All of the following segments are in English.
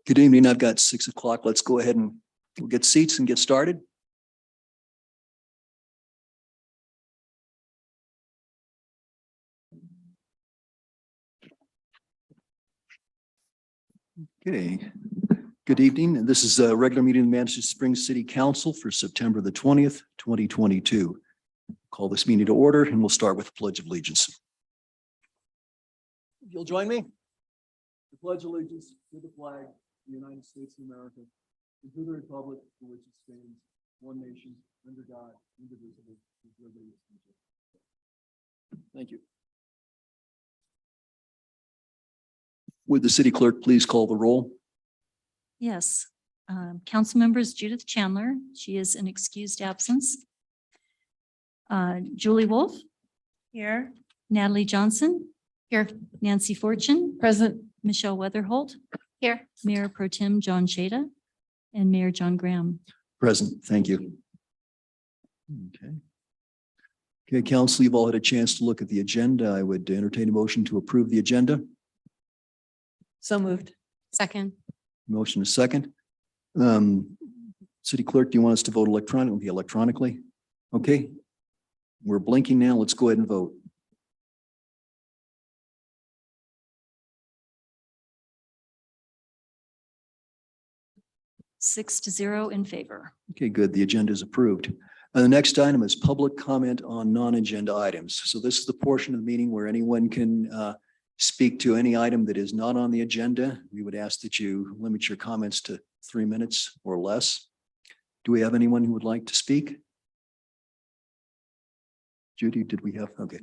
Good evening. I've got 6 o'clock. Let's go ahead and we'll get seats and get started. Okay. Good evening. This is a regular meeting of the Manistee Springs City Council for September the 20th, 2022. Call this meeting to order and we'll start with the Pledge of Allegiance. If you'll join me. The Pledge of Allegiance to the flag of the United States of America and to the republic for which it stands, one nation, under God, indivisible, with liberty and justice. Thank you. Would the city clerk please call the roll? Yes. Council members Judith Chandler, she is an excused absence. Julie Wolf. Here. Natalie Johnson. Here. Nancy Fortune. Present. Michelle Weatherholt. Here. Mayor Pro Tem John Shada and Mayor John Graham. Present. Thank you. Okay. Okay, council, you've all had a chance to look at the agenda. I would entertain a motion to approve the agenda. So moved. Second. Motion is second. City clerk, do you want us to vote electronically? Okay. We're blinking now. Let's go ahead and vote. Six to zero in favor. Okay, good. The agenda is approved. The next item is public comment on non-agenda items. So this is the portion of the meeting where anyone can speak to any item that is not on the agenda. We would ask that you limit your comments to 3 minutes or less. Do we have anyone who would like to speak? Judy, did we have? Okay.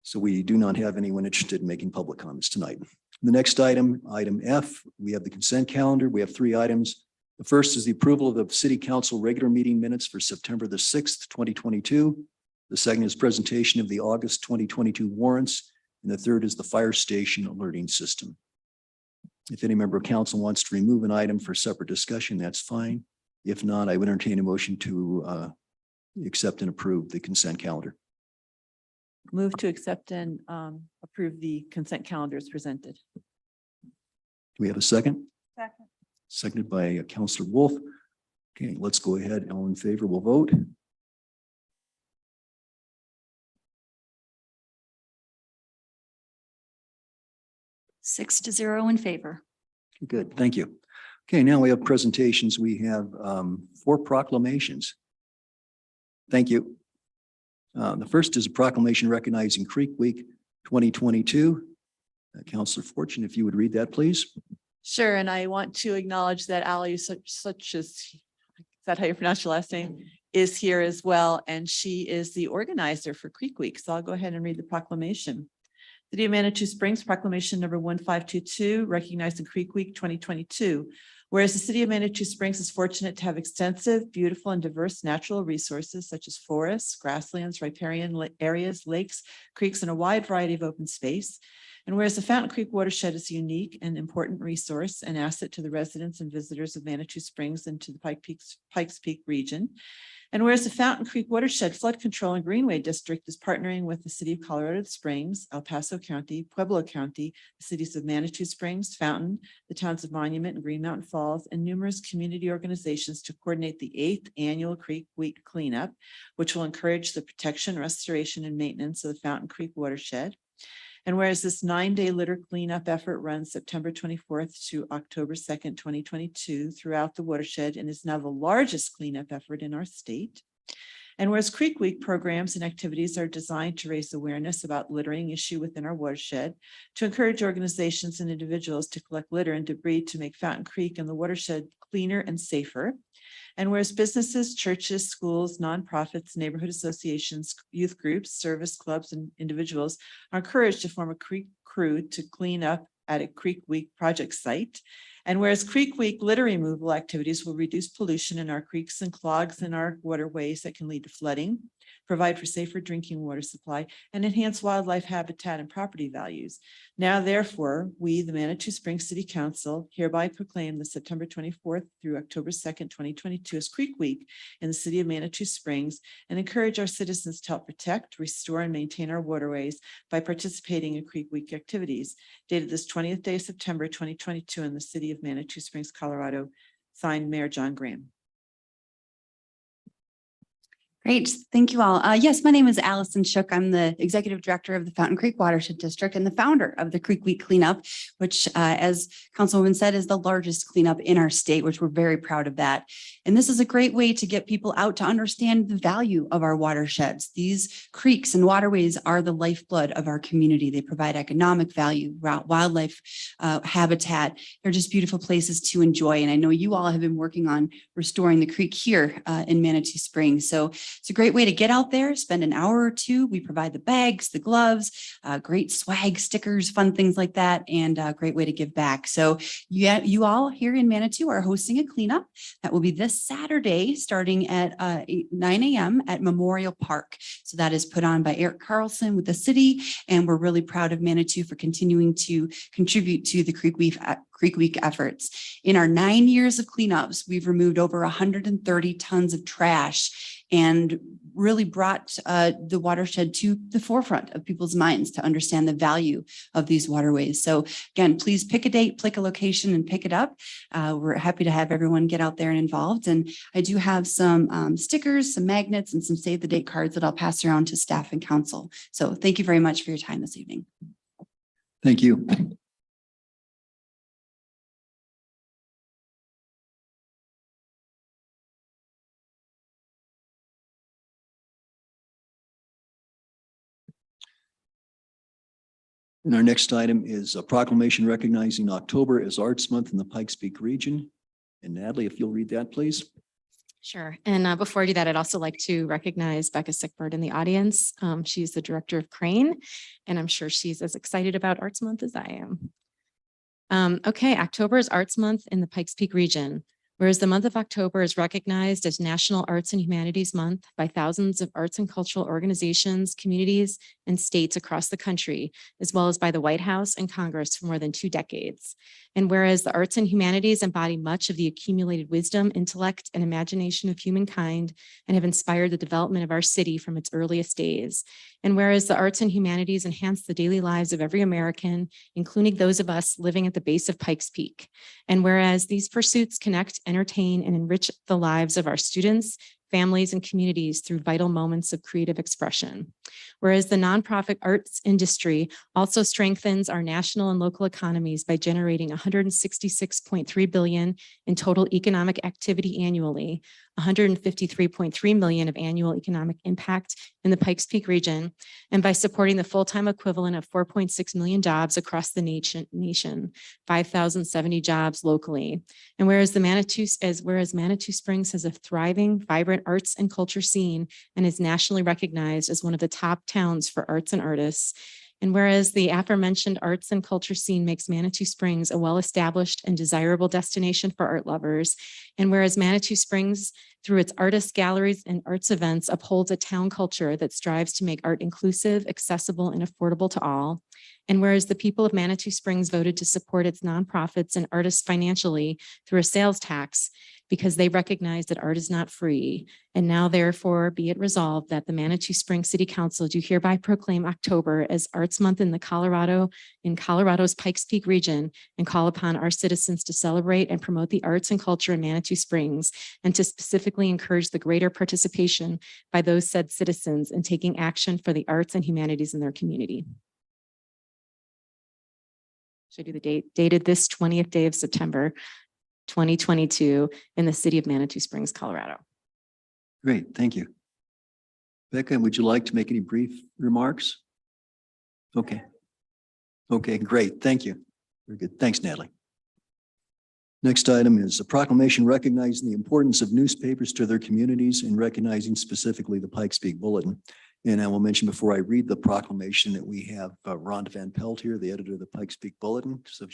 So we do not have anyone interested in making public comments tonight. The next item, item F, we have the consent calendar. We have 3 items. The first is the approval of the City Council regular meeting minutes for September the 6th, 2022. The second is presentation of the August 2022 warrants. And the third is the fire station alerting system. If any member of council wants to remove an item for separate discussion, that's fine. If not, I would entertain a motion to accept and approve the consent calendar. Move to accept and approve the consent calendar as presented. Do we have a second? Second. Seconded by Councilor Wolf. Okay, let's go ahead. All in favor, we'll vote. Six to zero in favor. Good, thank you. Okay, now we have presentations. We have 4 proclamations. Thank you. The first is a proclamation recognizing Creek Week 2022. Councilor Fortune, if you would read that, please. Sure, and I want to acknowledge that Ali such as, is that how you pronounce your last name, is here as well, and she is the organizer for Creek Week. So I'll go ahead and read the proclamation. City of Manitou Springs Proclamation number 1522, recognizing Creek Week 2022. Whereas the city of Manitou Springs is fortunate to have extensive, beautiful, and diverse natural resources such as forests, grasslands, riparian areas, lakes, creeks, and a wide variety of open space. And whereas the Fountain Creek watershed is a unique and important resource and asset to the residents and visitors of Manitou Springs and to the Pikes Peak region. And whereas the Fountain Creek Watershed Flood Control and Greenway District is partnering with the City of Colorado Springs, El Paso County, Pueblo County, the cities of Manitou Springs, Fountain, the towns of Monument and Green Mountain Falls, and numerous community organizations to coordinate the 8th annual Creek Week cleanup, which will encourage the protection, restoration, and maintenance of the Fountain Creek watershed. And whereas this 9-day litter cleanup effort runs September 24th to October 2nd, 2022 throughout the watershed and is now the largest cleanup effort in our state. And whereas Creek Week programs and activities are designed to raise awareness about littering issue within our watershed, to encourage organizations and individuals to collect litter and debris to make Fountain Creek and the watershed cleaner and safer. And whereas businesses, churches, schools, nonprofits, neighborhood associations, youth groups, service clubs, and individuals are encouraged to form a creek crew to clean up at a Creek Week project site. And whereas Creek Week litter removal activities will reduce pollution in our creeks and clogs in our waterways that can lead to flooding, provide for safer drinking water supply, and enhance wildlife habitat and property values. Now, therefore, we, the Manitou Springs City Council, hereby proclaim the September 24th through October 2nd, 2022 as Creek Week in the city of Manitou Springs, and encourage our citizens to help protect, restore, and maintain our waterways by participating in Creek Week activities. Dated this 20th day of September 2022 in the city of Manitou Springs, Colorado. Signed, Mayor John Graham. Great. Thank you all. Yes, my name is Allison Shook. I'm the Executive Director of the Fountain Creek Watershed District and the founder of the Creek Week Cleanup, which, as Councilwoman said, is the largest cleanup in our state, which we're very proud of that. And this is a great way to get people out to understand the value of our watersheds. These creeks and waterways are the lifeblood of our community. They provide economic value, wildlife habitat. They're just beautiful places to enjoy. And I know you all have been working on restoring the creek here in Manitou Springs. So it's a great way to get out there, spend an hour or two. We provide the bags, the gloves, great swag, stickers, fun things like that, and a great way to give back. So you all here in Manitou are hosting a cleanup that will be this Saturday, starting at 9 a.m. at Memorial Park. So that is put on by Eric Carlson with the city, and we're really proud of Manitou for continuing to contribute to the Creek Week efforts. In our 9 years of cleanups, we've removed over 130 tons of trash and really brought the watershed to the forefront of people's minds to understand the value of these waterways. So again, please pick a date, pick a location, and pick it up. We're happy to have everyone get out there and involved. And I do have some stickers, some magnets, and some save the date cards that I'll pass around to staff and council. So thank you very much for your time this evening. Thank you. And our next item is a proclamation recognizing October as Arts Month in the Pikes Peak region. And Natalie, if you'll read that, please. Sure. And before I do that, I'd also like to recognize Becca Sickbird in the audience. She's the director of Crane, and I'm sure she's as excited about Arts Month as I am. Okay, October is Arts Month in the Pikes Peak region. Whereas the month of October is recognized as National Arts and Humanities Month by thousands of arts and cultural organizations, communities, and states across the country, as well as by the White House and Congress for more than 2 decades. And whereas the arts and humanities embody much of the accumulated wisdom, intellect, and imagination of humankind and have inspired the development of our city from its earliest days. And whereas the arts and humanities enhance the daily lives of every American, including those of us living at the base of Pikes Peak. And whereas these pursuits connect, entertain, and enrich the lives of our students, families, and communities through vital moments of creative expression. Whereas the nonprofit arts industry also strengthens our national and local economies by generating $166.3 billion in total economic activity annually, $153.3 million of annual economic impact in the Pikes Peak region, and by supporting the full-time equivalent of 4.6 million jobs across the nation, 5,070 jobs locally. And whereas Manitou Springs has a thriving, vibrant arts and culture scene and is nationally recognized as one of the top towns for arts and artists. And whereas the aforementioned arts and culture scene makes Manitou Springs a well-established and desirable destination for art lovers, and whereas Manitou Springs, through its artist galleries and arts events, upholds a town culture that strives to make art inclusive, accessible, and affordable to all. And whereas the people of Manitou Springs voted to support its nonprofits and artists financially through a sales tax, because they recognize that art is not free. And now therefore be it resolved that the Manitou Springs City Council do hereby proclaim October as Arts Month in Colorado's Pikes Peak region, and call upon our citizens to celebrate and promote the arts and culture in Manitou Springs, and to specifically encourage the greater participation by those said citizens in taking action for the arts and humanities in their community. Should I do the date? Dated this 20th day of September, 2022 in the city of Manitou Springs, Colorado. Great, thank you. Becca, would you like to make any brief remarks? Okay. Okay, great, thank you. Very good, thanks, Natalie. Next item is a proclamation recognizing the importance of newspapers to their communities and recognizing specifically the Pikes Peak Bulletin. And I will mention before I read the proclamation that we have Rhonda Van Pelt here, the editor of the Pikes Peak Bulletin. So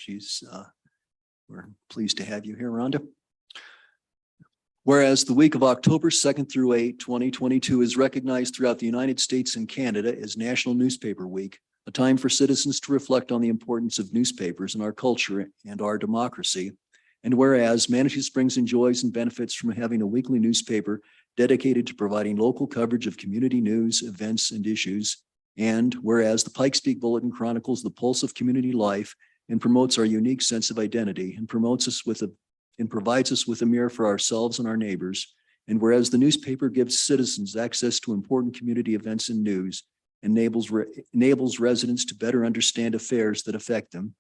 we're pleased to have you here, Rhonda. Whereas the week of October 2nd through 8, 2022 is recognized throughout the United States and Canada as National Newspaper Week, a time for citizens to reflect on the importance of newspapers in our culture and our democracy. And whereas Manitou Springs enjoys and benefits from having a weekly newspaper dedicated to providing local coverage of community news, events, and issues. And whereas the Pikes Peak Bulletin chronicles the pulse of community life and promotes our unique sense of identity and provides us with a mirror for ourselves and our neighbors. And whereas the newspaper gives citizens access to important community events and news, enables residents to better understand affairs that affect them.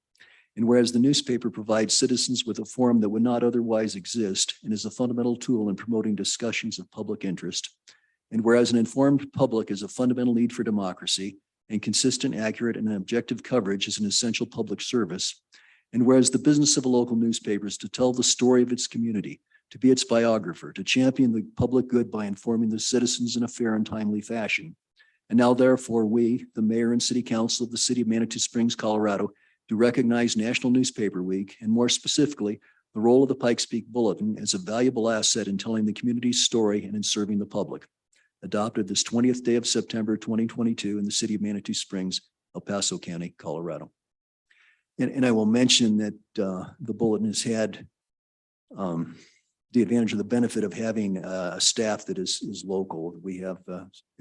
And whereas the newspaper provides citizens with a forum that would not otherwise exist and is a fundamental tool in promoting discussions of public interest. And whereas an informed public is a fundamental need for democracy and consistent, accurate, and objective coverage is an essential public service. And whereas the business of a local newspaper is to tell the story of its community, to be its biographer, to champion the public good by informing the citizens in a fair and timely fashion. And now therefore, we, the mayor and city council of the city of Manitou Springs, Colorado, do recognize National Newspaper Week, and more specifically, the role of the Pikes Peak Bulletin as a valuable asset in telling the community's story and in serving the public. Adopted this 20th day of September, 2022 in the city of Manitou Springs, El Paso County, Colorado. And I will mention that the Bulletin has had the advantage of the benefit of having a staff that is local. We have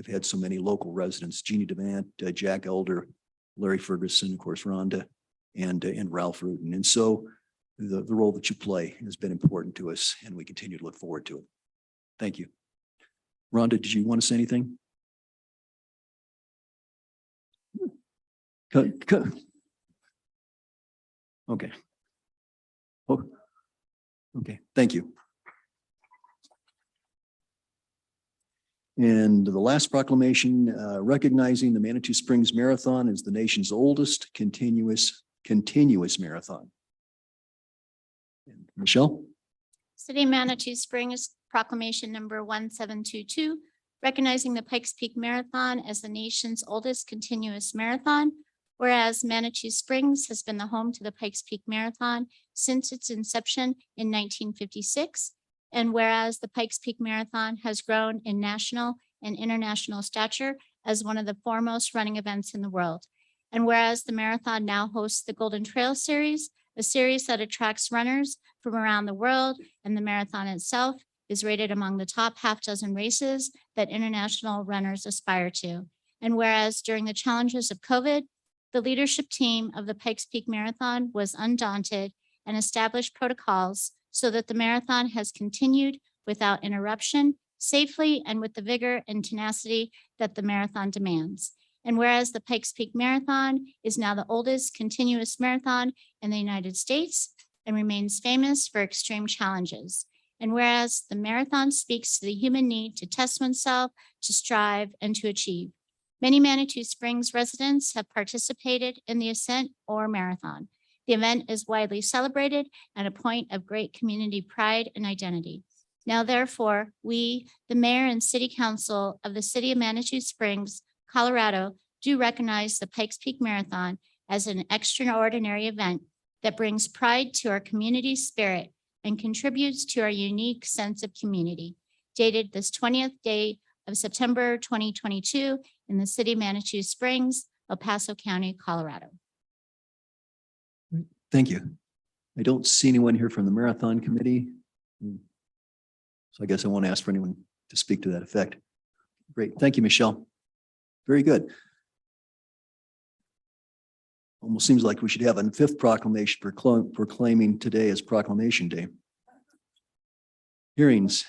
had so many local residents, Jeannie Devant, Jack Elder, Larry Ferguson, of course, Rhonda, and Ralph Rudin. And so the role that you play has been important to us, and we continue to look forward to it. Thank you. Rhonda, did you want to say anything? Okay. Oh, okay, thank you. And the last proclamation, recognizing the Manitou Springs Marathon as the nation's oldest continuous marathon. Michelle? City of Manitou Springs Proclamation Number 1722, recognizing the Pikes Peak Marathon as the nation's oldest continuous marathon. Whereas Manitou Springs has been the home to the Pikes Peak Marathon since its inception in 1956. And whereas the Pikes Peak Marathon has grown in national and international stature as one of the foremost running events in the world. And whereas the marathon now hosts the Golden Trail Series, a series that attracts runners from around the world, and the marathon itself is rated among the top half dozen races that international runners aspire to. And whereas during the challenges of COVID, the leadership team of the Pikes Peak Marathon was undaunted and established protocols so that the marathon has continued without interruption, safely, and with the vigor and tenacity that the marathon demands. And whereas the Pikes Peak Marathon is now the oldest continuous marathon in the United States and remains famous for extreme challenges. And whereas the marathon speaks to the human need to test oneself, to strive, and to achieve. Many Manitou Springs residents have participated in the Ascent or Marathon. The event is widely celebrated and a point of great community pride and identity. Now, therefore, we, the mayor and city council of the city of Manitou Springs, Colorado, do recognize the Pikes Peak Marathon as an extraordinary event that brings pride to our community spirit and contributes to our unique sense of community. Dated this 20th day of September 2022 in the city of Manitou Springs, El Paso County, Colorado. Thank you. I don't see anyone here from the Marathon Committee. So I guess I won't ask for anyone to speak to that effect. Great. Thank you, Michelle. Very good. Almost seems like we should have a fifth proclamation proclaiming today as Proclamation Day. Hearings.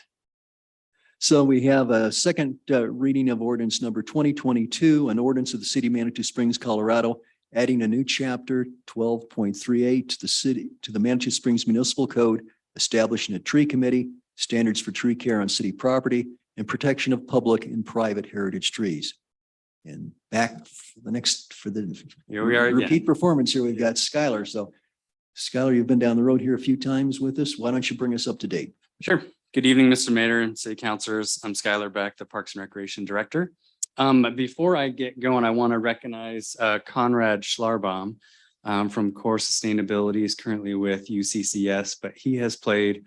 So we have a second reading of ordinance number 2022, an ordinance of the city of Manitou Springs, Colorado, adding a new chapter 12.38 to the Manitou Springs Municipal Code, establishing a tree committee, standards for tree care on city property, and protection of public and private heritage trees. And back for the Here we are again. repeat performance here, we've got Skylar. So Skylar, you've been down the road here a few times with us. Why don't you bring us up to date? Sure. Good evening, Mr. Mayor and city councilors. I'm Skylar Beck, the Parks and Recreation Director. Before I get going, I want to recognize Conrad Schlarbaum from Core Sustainability. He's currently with UCCS, but he has played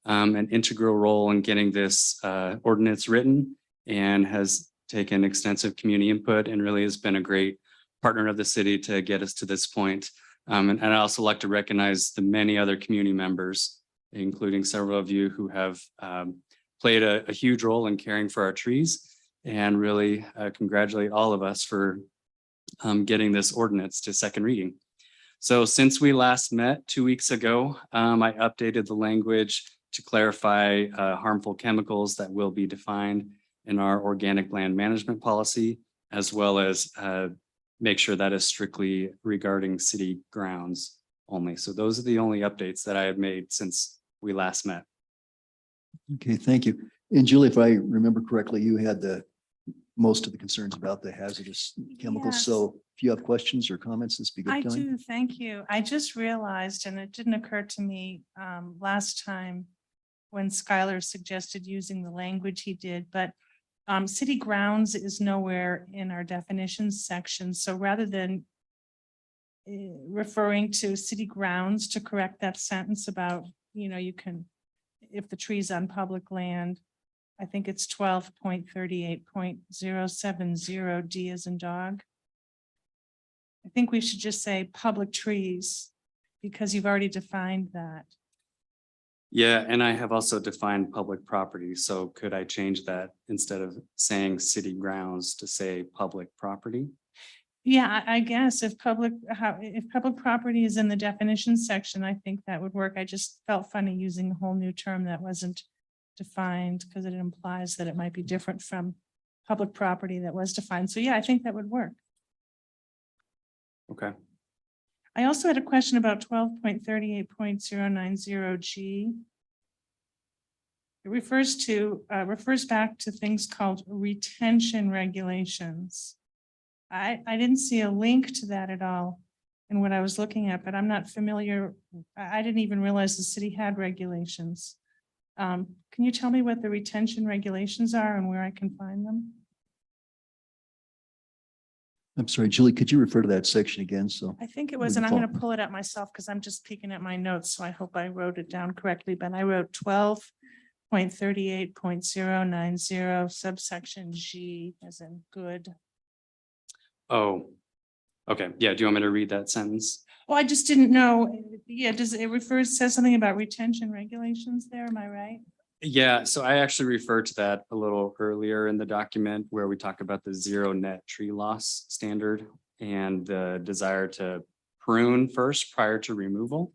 an integral role in getting this ordinance written and has taken extensive community input and really has been a great partner of the city to get us to this point. And I'd also like to recognize the many other community members, including several of you who have played a huge role in caring for our trees, and really congratulate all of us for getting this ordinance to second reading. So since we last met 2 weeks ago, I updated the language to clarify harmful chemicals that will be defined in our organic land management policy, as well as make sure that is strictly regarding city grounds only. So those are the only updates that I have made since we last met. Okay, thank you. And Julie, if I remember correctly, you had most of the concerns about the hazardous chemicals. Yes. So if you have questions or comments, this would be I good time. do, thank you. I just realized, and it didn't occur to me last time when Skylar suggested using the language he did, but city grounds is nowhere in our definitions section. So rather than referring to city grounds to correct that sentence about, you can, if the tree's on public land, I think it's 12.38.070 D as in dog. I think we should just say public trees because you've already defined that. Yeah, and I have also defined public property. So could I change that instead of saying city grounds to say public property? Yeah, I guess if public property is in the definitions section, I think that would work. I just felt funny using a whole new term that wasn't defined because it implies that it might be different from public property that was defined. So yeah, I think that would work. Okay. I also had a question about 12.38.090 G. It refers back to things called retention regulations. I didn't see a link to that at all in what I was looking at, but I'm not familiar. I didn't even realize the city had regulations. Can you tell me what the retention regulations are and where I can find them? I'm sorry, Julie, could you refer to that section again? So I think it was, and I'm going to pull it up myself because I'm just peeking at my notes, so I hope I wrote it down correctly, but I wrote 12.38.090 subsection G as in good. Oh, okay. Yeah. Do you want me to read that sentence? Well, I just didn't know. Yeah, does it says something about retention regulations there? Am I right? Yeah, so I actually referred to that a little earlier in the document where we talk about the zero net tree loss standard and the desire to prune first prior to removal.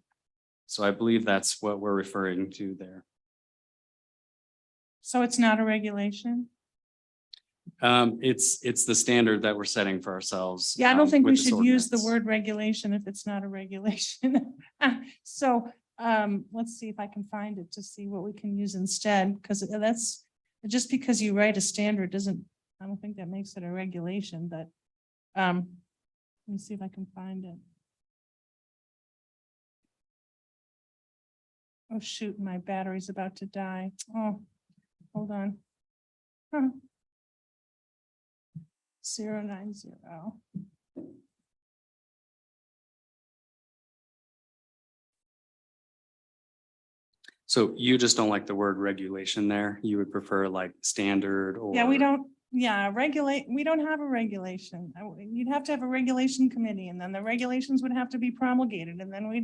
So I believe that's what we're referring to there. So it's not a regulation? It's the standard that we're setting for ourselves. Yeah, I don't think we with this should use the ordinance. word regulation if it's not a regulation. So let's see if I can find it to see what we can use instead, because that's just because you write a standard doesn't, I don't think that makes it a regulation, but let me see if I can find it. Oh, shoot, my battery's about to die. Oh, hold on. Huh. 090. So you just don't like the word regulation there? You would prefer like standard or? Yeah, we don't have a regulation. You'd have to have a regulation committee and then the regulations would have to be promulgated and then we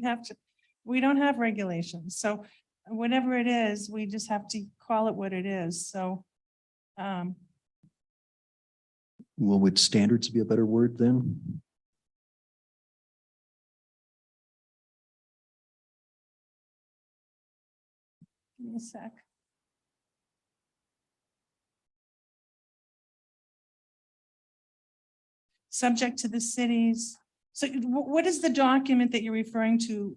don't have regulations. So whatever it is, we just have to call it what it is. So well, would standards be a better word then? give me a sec. Subject to the cities. So what is the document that you're referring to?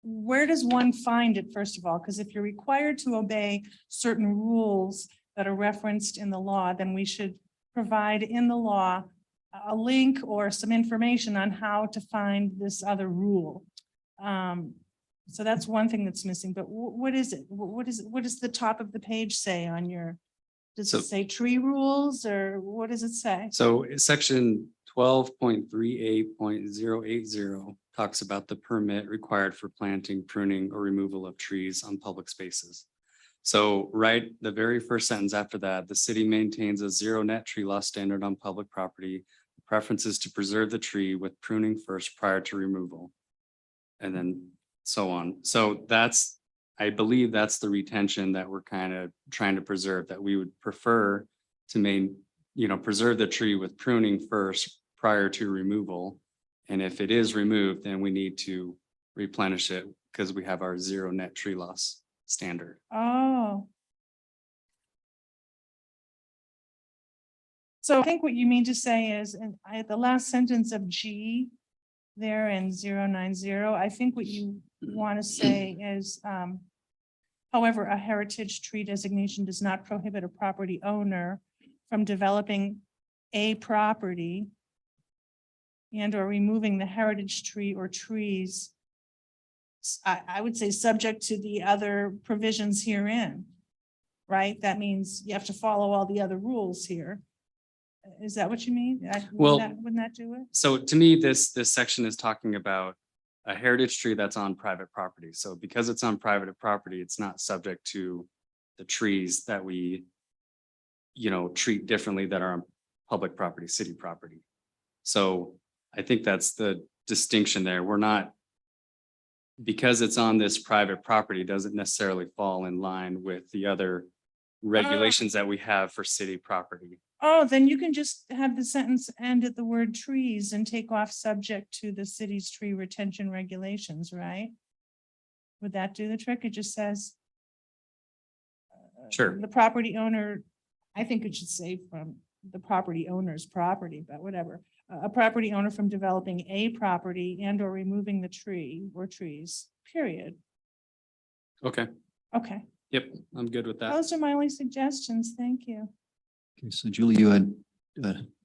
Where does one find it, first of all? Because if you're required to obey certain rules that are referenced in the law, then we should provide in the law a link or some information on how to find this other rule. So that's one thing that's missing, but what is it? What does the top of the page say on your, does So- it say tree rules or what does it say? So section 12.38.080 talks about the permit required for planting, pruning, or removal of trees on public spaces. So right, the very first sentence after that, the city maintains a zero net tree loss standard on public property. The preference is to preserve the tree with pruning first prior to removal. And then so on. So that's, I believe that's the retention that we're kind of trying to preserve, that we would prefer to preserve the tree with pruning first prior to removal. And if it is removed, then we need to replenish it because we have our zero net tree loss standard. Oh. So I think what you mean to say is, and the last sentence of G there in 090, I think what you want to say is, however, a heritage tree designation does not prohibit a property owner from developing a property and or removing the heritage tree or trees. I would say subject to the other provisions herein, right? That means you have to follow all the other rules here. Is that what you mean? Well- Wouldn't that do it? So to me, this section is talking about a heritage tree that's on private property. So because it's on private property, it's not subject to the trees that we, treat differently that are on public property, city property. So I think that's the distinction there. We're not, because it's on this private property, doesn't necessarily fall in line with the other regulations that we have for city property. Oh, then you can just have the sentence end at the word trees and take off subject to the city's tree retention regulations, right? Would that do the trick? It just says. Sure. The property owner, I think it should say from the property owner's property, but whatever. A property owner from developing a property and or removing the tree or trees, period. Okay, Okay, yep, I'm good with that. those are my only suggestions. Thank you. Okay, so Julie, you had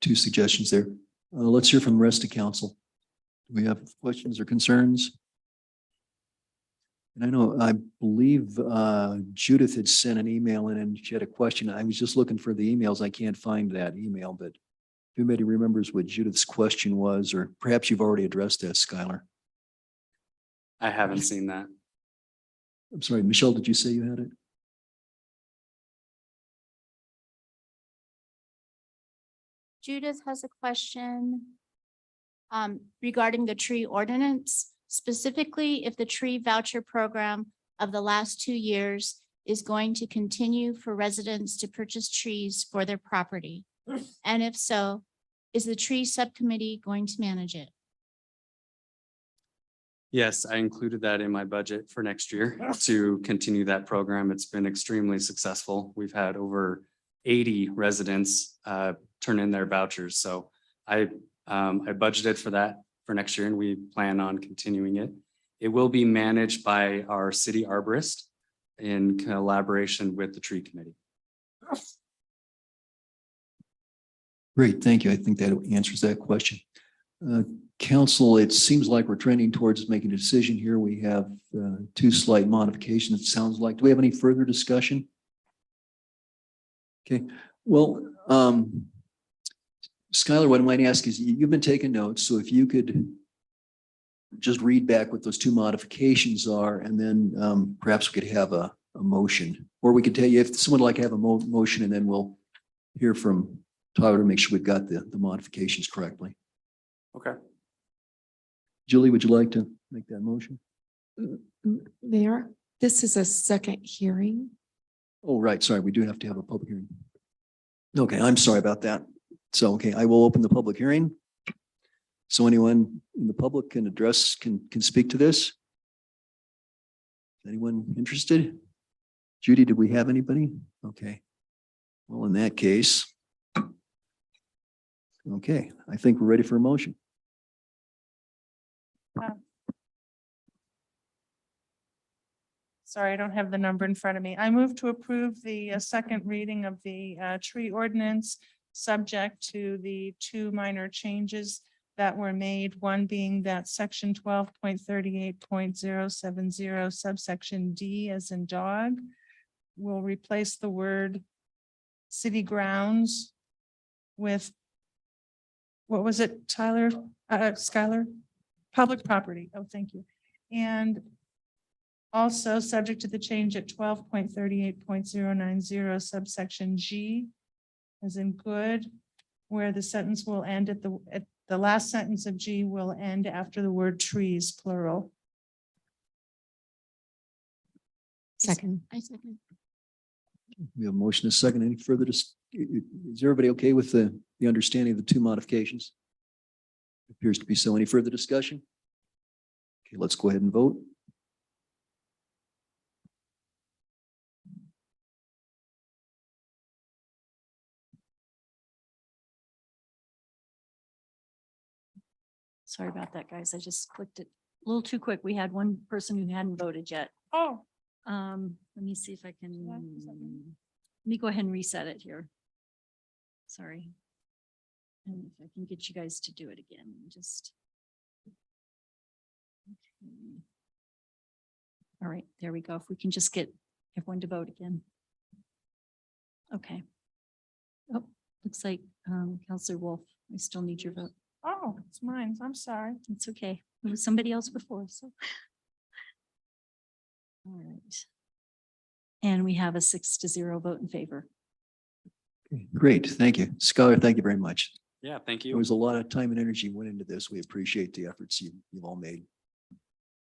two suggestions there. Let's hear from the rest of council. Do we have questions or concerns? And I believe Judith had sent an email in and she had a question. I was just looking for the emails. I can't find that email, but if anybody remembers what Judith's question was, or perhaps you've already addressed that, Skylar. I haven't seen that. I'm sorry, Michelle, did you say you had it? Judith has a question regarding the tree ordinance, specifically if the tree voucher program of the last 2 years is going to continue for residents to purchase trees for their property. And if so, is the tree subcommittee going to manage it? Yes, I included that in my budget for next year to continue that program. It's been extremely successful. We've had over 80 residents turn in their vouchers. So I budgeted for that for next year and we plan on continuing it. It will be managed by our city arborist in collaboration with the tree committee. Great, thank you. I think that answers that question. Council, it seems like we're trending towards making a decision here. We have two slight modifications, it sounds like. Do we have any further discussion? Okay, well, Skylar, what I might ask is, you've been taking notes, so if you could just read back what those two modifications are, and then perhaps we could have a motion, or we could tell you if someone would like to have a motion, and then we'll hear from Tyler to make sure we've got the modifications correctly. Okay. Julie, would you like to make that motion? Mayor, this is a second hearing. Oh, right, sorry, we do have to have a public hearing. Okay, I'm sorry about that. So, okay, I will open the public hearing. So anyone in the public can speak to this? Anyone interested? Judy, did we have anybody? Okay. Well, in that case. Okay, I think we're ready for a motion. Sorry, I don't have the number in front of me. I move to approve the second reading of the tree ordinance, subject to the two minor changes that were made, one being that section 12.38.070 subsection D as in dog will replace the word city grounds with, what was it, Tyler, Skylar? Public property. Oh, thank you. And also subject to the change at 12.38.090 subsection G as in good, where the sentence will end at the last sentence of G will end after the word trees, plural. Second. I second. We have a motion, a second. Any further? Is everybody okay with the understanding of the two modifications? Appears to be so. Any further discussion? Okay, let's go ahead and vote. Sorry about that, guys. I just clicked it a little too quick. We had one person who hadn't voted yet. Oh, Let me see if I can, Yeah, a second. let me go ahead and reset it here. Sorry. And if I can get you guys to do it again, just. Okay. All right, there we go. If we can just get everyone to vote again. Okay. Oh, looks like Counselor Wolf, I still need your vote. oh, it's mine. I'm sorry. It's okay. It was somebody else before, so. All right. And we have a 6-0 vote in favor. Okay, great. Thank you. Skylar, thank you very much. Yeah, thank There you. was a lot of time and energy went into this. We appreciate the efforts you've all made.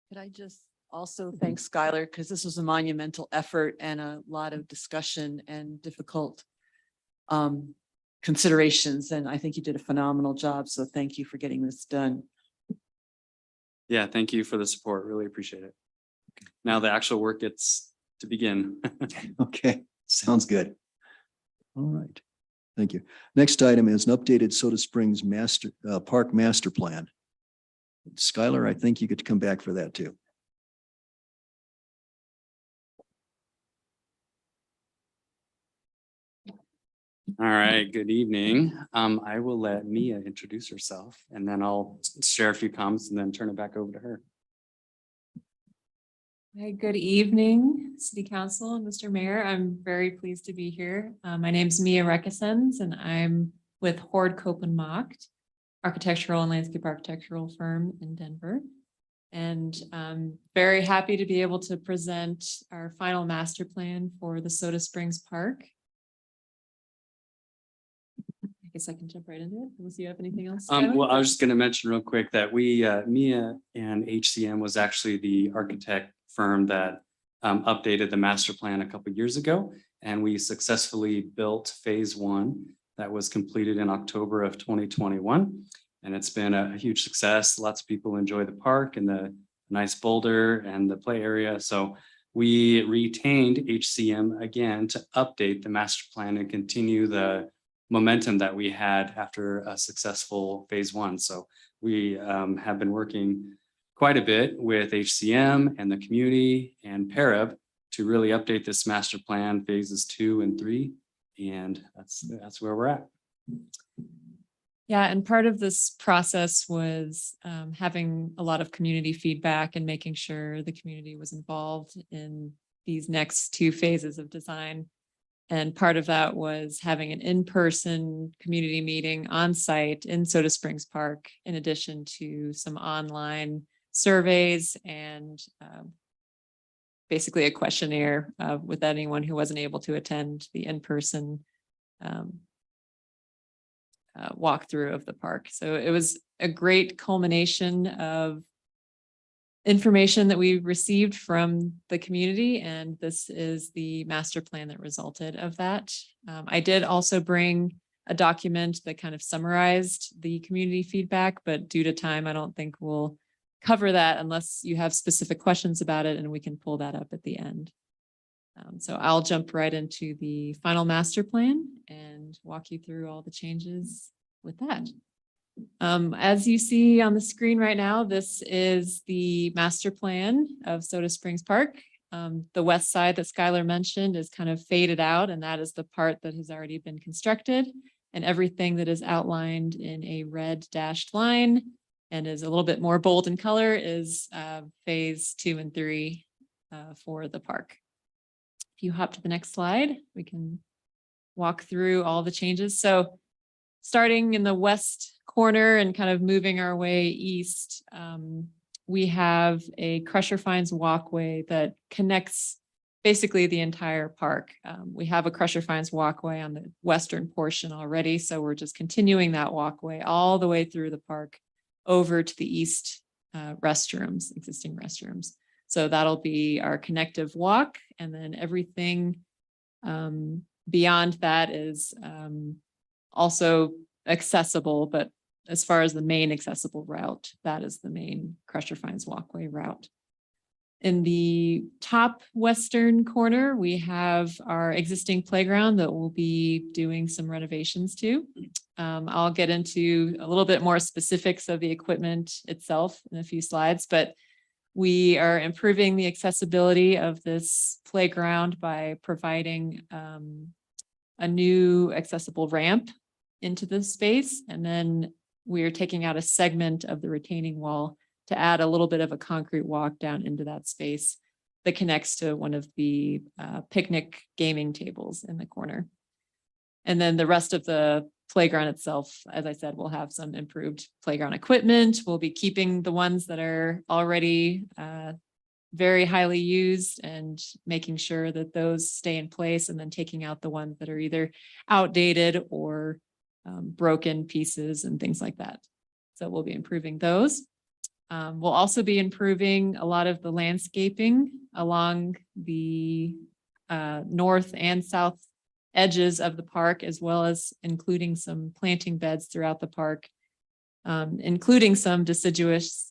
Could I just also thank Skylar, because this was a monumental effort and a lot of discussion and difficult considerations, and I think you did a phenomenal job. So thank you for getting this done. Yeah, thank you for the support. Really appreciate it. Now the actual work gets to begin. Okay, sounds good. All right. Thank you. Next item is an updated Soda Springs Park Master Plan. Skylar, I think you get to come back for that too. All right, good evening. I will let Mia introduce herself and then I'll share a few comments and then turn it back over to her. Hi, good evening, City Council and Mr. Mayor. I'm very pleased to be here. My name's Mia Reckesens and I'm with Horde Copenmacht, architectural and landscape architectural firm in Denver. And I'm very happy to be able to present our final master plan for the Soda Springs Park. I guess I can jump right into it unless you have anything else. Well, I was just going to mention real quick that Mia and HCM was actually the architect firm that updated the master plan a couple of years ago. And we successfully built phase 1 that was completed in October of 2021. And it's been a huge success. Lots of people enjoy the park and the nice boulder and the play area. So we retained HCM again to update the master plan and continue the momentum that we had after a successful phase 1. So we have been working quite a bit with HCM and the community and PARAB to really update this master plan phases 2 and 3. And that's where we're at. Yeah, and part of this process was having a lot of community feedback and making sure the community was involved in these next 2 phases of design. And part of that was having an in-person community meeting on site in Soda Springs Park, in addition to some online surveys and basically a questionnaire with anyone who wasn't able to attend the in-person walkthrough of the park. So it was a great culmination of information that we received from the community, and this is the master plan that resulted of that. I did also bring a document that kind of summarized the community feedback, but due to time, I don't think we'll cover that unless you have specific questions about it, and we can pull that up at the end. So I'll jump right into the final master plan and walk you through all the changes with that. As you see on the screen right now, this is the master plan of Soda Springs Park. The west side that Skylar mentioned is kind of faded out, and that is the part that has already been constructed. And everything that is outlined in a red dashed line and is a little bit more bold in color is phase 2 and 3 for the park. If you hop to the next slide, we can walk through all the changes. So starting in the west corner and kind of moving our way east, we have a Crusher Fines walkway that connects basically the entire park. We have a Crusher Fines walkway on the western portion already, so we're just continuing that walkway all the way through the park over to the east restrooms, existing restrooms. So that'll be our connective walk, and then everything beyond that is also accessible, but as far as the main accessible route, that is the main Crusher Fines walkway route. In the top western corner, we have our existing playground that we'll be doing some renovations to. I'll get into a little bit more specifics of the equipment itself in a few slides, but we are improving the accessibility of this playground by providing a new accessible ramp into the space. And then we are taking out a segment of the retaining wall to add a little bit of a concrete walk down into that space that connects to one of the picnic gaming tables in the corner. And then the rest of the playground itself, as I said, will have some improved playground equipment. We'll be keeping the ones that are already very highly used and making sure that those stay in place, and then taking out the ones that are either outdated or broken pieces and things like that. So we'll be improving those. We'll also be improving a lot of the landscaping along the north and south edges of the park, as well as including some planting beds throughout the park, including some deciduous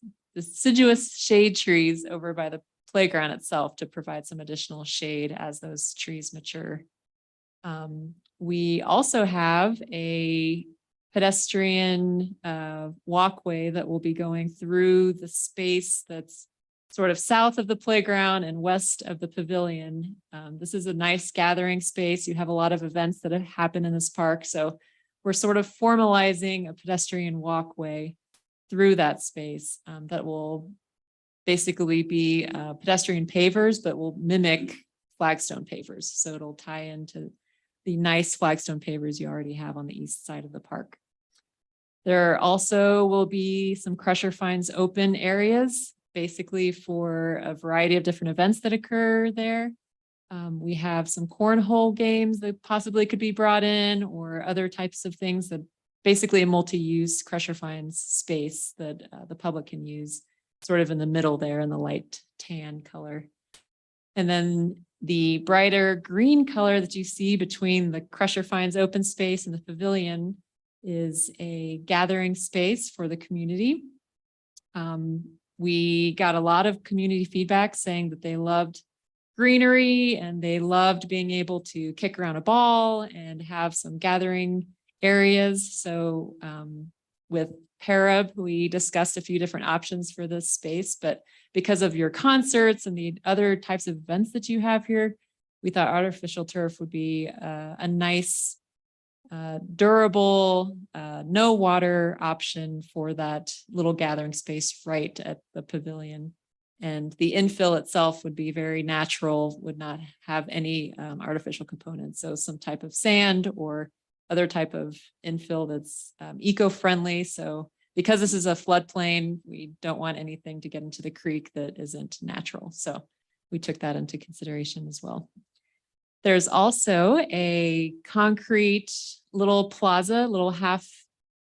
shade trees over by the playground itself to provide some additional shade as those trees mature. We also have a pedestrian walkway that will be going through the space that's sort of south of the playground and west of the pavilion. This is a nice gathering space. You have a lot of events that have happened in this park. So we're sort of formalizing a pedestrian walkway through that space that will basically be pedestrian pavers, but will mimic flagstone pavers. So it'll tie into the nice flagstone pavers you already have on the east side of the park. There also will be some Crusher Fines open areas, basically for a variety of different events that occur there. We have some cornhole games that possibly could be brought in, or other types of things that basically a multi-use Crusher Fines space that the public can use, sort of in the middle there in the light tan color. And then the brighter green color that you see between the Crusher Fines open space and the pavilion is a gathering space for the community. We got a lot of community feedback saying that they loved greenery and they loved being able to kick around a ball and have some gathering areas. So with Parab, we discussed a few different options for this space, but because of your concerts and the other types of events that you have here, we thought artificial turf would be a nice, durable, no water option for that little gathering space right at the pavilion. And the infill itself would be very natural, would not have any artificial components. So some type of sand or other type of infill that's eco-friendly. So because this is a floodplain, we don't want anything to get into the creek that isn't natural. So we took that into consideration as well. There's also a concrete little plaza, little half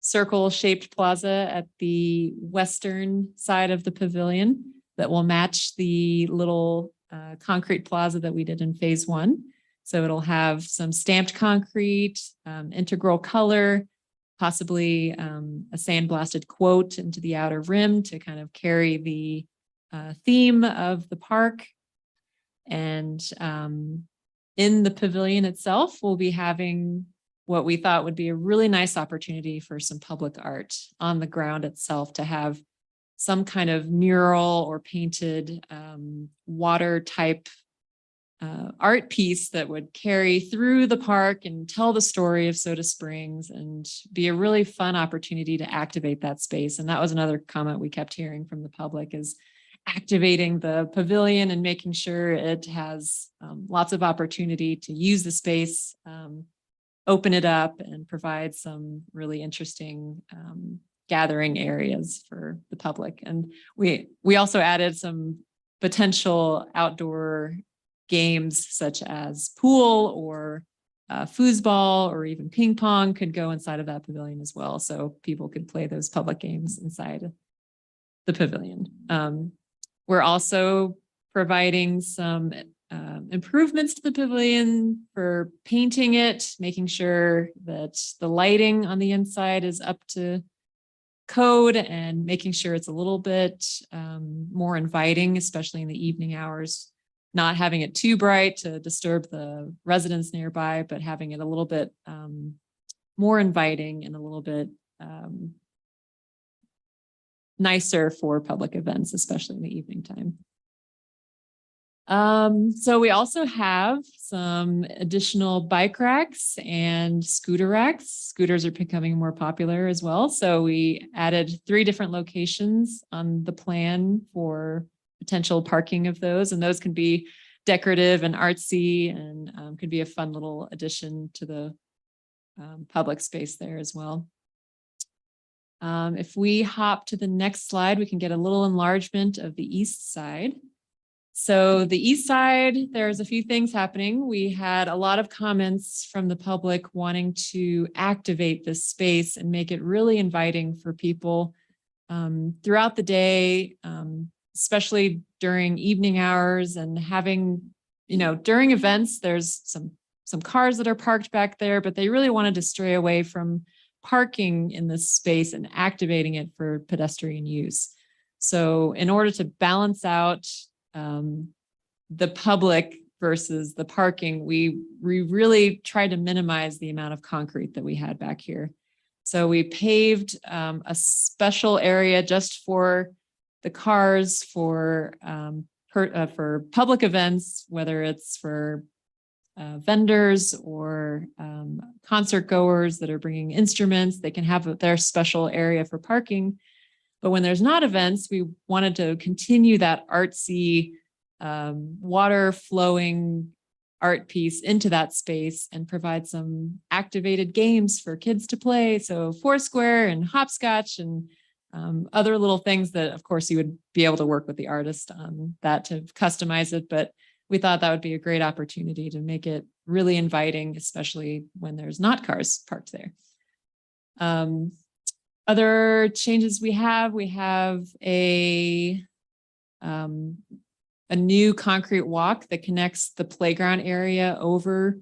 circle shaped plaza at the western side of the pavilion that will match the little concrete plaza that we did in phase 1. So it'll have some stamped concrete, integral color, possibly a sandblasted quote into the outer rim to kind of carry the theme of the park. And in the pavilion itself, we'll be having what we thought would be a really nice opportunity for some public art on the ground itself, to have some kind of mural or painted water type art piece that would carry through the park and tell the story of Soda Springs and be a really fun opportunity to activate that space. And that was another comment we kept hearing from the public, is activating the pavilion and making sure it has lots of opportunity to use the space, open it up, and provide some really interesting gathering areas for the public. And we also added some potential outdoor games such as pool or foosball or even ping pong could go inside of that pavilion as well. So people could play those public games inside the pavilion. We're also providing some improvements to the pavilion for painting it, making sure that the lighting on the inside is up to code and making sure it's a little bit more inviting, especially in the evening hours. Not having it too bright to disturb the residents nearby, but having it a little bit more inviting and a little bit nicer for public events, especially in the evening time. So we also have some additional bike racks and scooter racks. Scooters are becoming more popular as well. So we added 3 different locations on the plan for potential parking of those. And those can be decorative and artsy and could be a fun little addition to the public space there as well. If we hop to the next slide, we can get a little enlargement of the east side. So the east side, there's a few things happening. We had a lot of comments from the public wanting to activate this space and make it really inviting for people throughout the day, especially during evening hours and having, during events, there's some cars that are parked back there, but they really wanted to stray away from parking in this space and activating it for pedestrian use. So in order to balance out the public versus the parking, we really tried to minimize the amount of concrete that we had back here. So we paved a special area just for the cars for public events, whether it's for vendors or concert goers that are bringing instruments. They can have their special area for parking. But when there's not events, we wanted to continue that artsy, water flowing art piece into that space and provide some activated games for kids to play. So Foursquare and hopscotch and other little things that, of course, you would be able to work with the artist on that to customize it. But we thought that would be a great opportunity to make it really inviting, especially when there's not cars parked there. Other changes we have a new concrete walk that connects the playground area over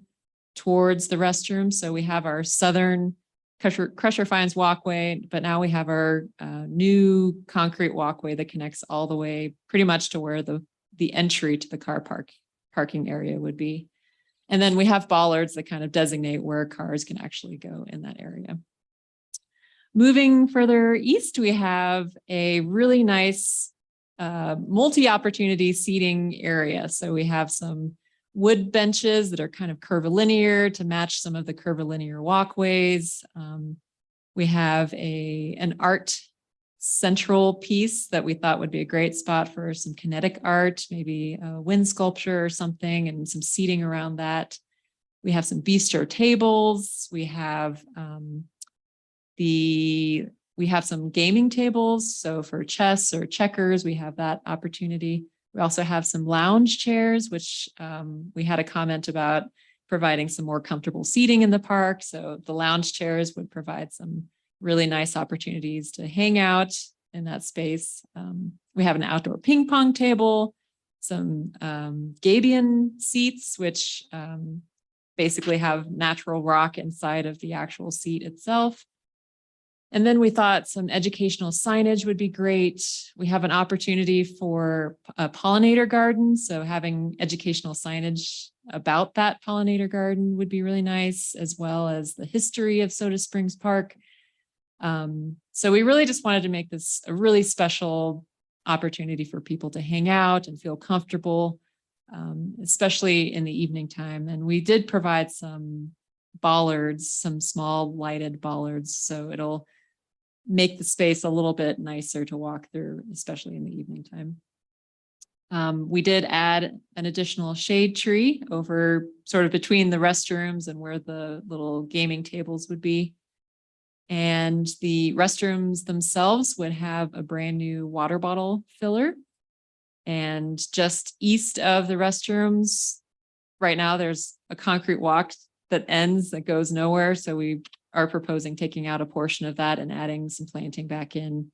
towards the restroom. So we have our southern Crusher Fines walkway, but now we have our new concrete walkway that connects all the way pretty much to where the entry to the car parking area would be. And then we have bollards that kind of designate where cars can actually go in that area. Moving further east, we have a really nice multi-opportunity seating area. So we have some wood benches that are kind of curvilinear to match some of the curvilinear walkways. We have an art central piece that we thought would be a great spot for some kinetic art, maybe a wind sculpture or something, and some seating around that. We have some bistro tables. We have some gaming tables. So for chess or checkers, we have that opportunity. We also have some lounge chairs, which we had a comment about providing some more comfortable seating in the park. So the lounge chairs would provide some really nice opportunities to hang out in that space. We have an outdoor ping pong table, some gabion seats, which basically have natural rock inside of the actual seat itself. And then we thought some educational signage would be great. We have an opportunity for a pollinator garden. So having educational signage about that pollinator garden would be really nice, as well as the history of Soda Springs Park. So we really just wanted to make this a really special opportunity for people to hang out and feel comfortable, especially in the evening time. And we did provide some bollards, some small lighted bollards. So it'll make the space a little bit nicer to walk through, especially in the evening time. We did add an additional shade tree over sort of between the restrooms and where the little gaming tables would be. And the restrooms themselves would have a brand new water bottle filler. And just east of the restrooms, right now there's a concrete walk that goes nowhere. So we are proposing taking out a portion of that and adding some planting back in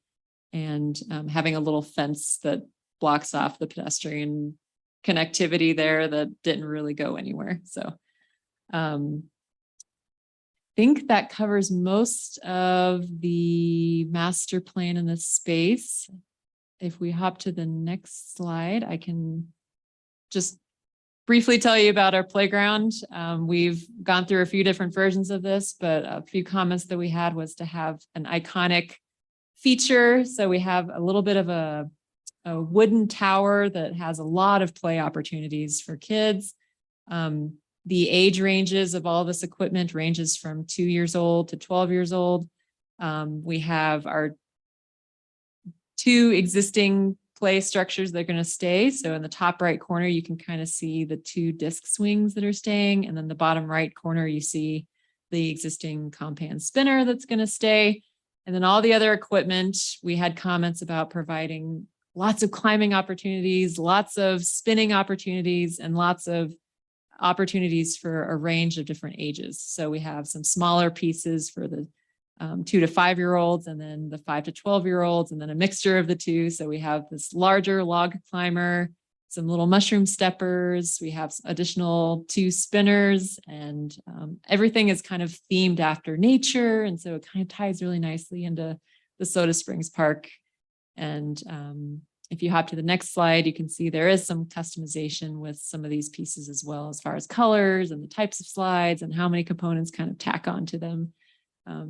and having a little fence that blocks off the pedestrian connectivity there that didn't really go anywhere. So think that covers most of the master plan in this space. If we hop to the next slide, I can just briefly tell you about our playground. We've gone through a few different versions of this, but a few comments that we had was to have an iconic feature. So we have a little bit of a wooden tower that has a lot of play opportunities for kids. The age ranges of all this equipment ranges from 2 years old to 12 years old. We have our 2 existing play structures that are going to stay. So in the top right corner, you can kind of see the 2 disc swings that are staying. And then the bottom right corner, you see the existing compan spinner that's going to stay. And then all the other equipment, we had comments about providing lots of climbing opportunities, lots of spinning opportunities, and lots of opportunities for a range of different ages. So we have some smaller pieces for the 2 to 5 year olds, and then the 5 to 12 year olds, and then a mixture of the 2. So we have this larger log climber, some little mushroom steppers. We have additional 2 spinners, and everything is kind of themed after nature. And so it kind of ties really nicely into the Soda Springs Park. And if you hop to the next slide, you can see there is some customization with some of these pieces as well, as far as colors and the types of slides and how many components kind of tack onto them.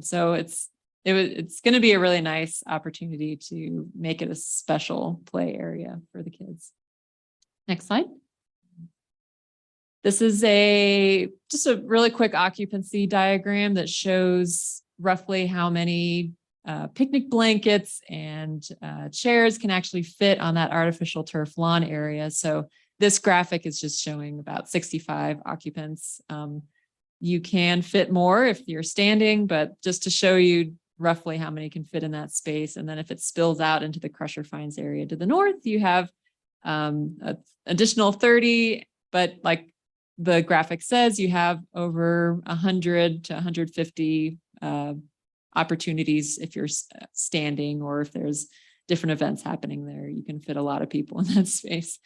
So it's going to be a really nice opportunity to make it a special play area for the kids. Next slide. This is just a really quick occupancy diagram that shows roughly how many picnic blankets and chairs can actually fit on that artificial turf lawn area. So this graphic is just showing about 65 occupants. You can fit more if you're standing, but just to show you roughly how many can fit in that space. And then if it spills out into the Crusher Fines area to the north, you have an additional 30, but like the graphic says, you have over 100 to 150 opportunities if you're standing, or if there's different events happening there, you can fit a lot of people in that space.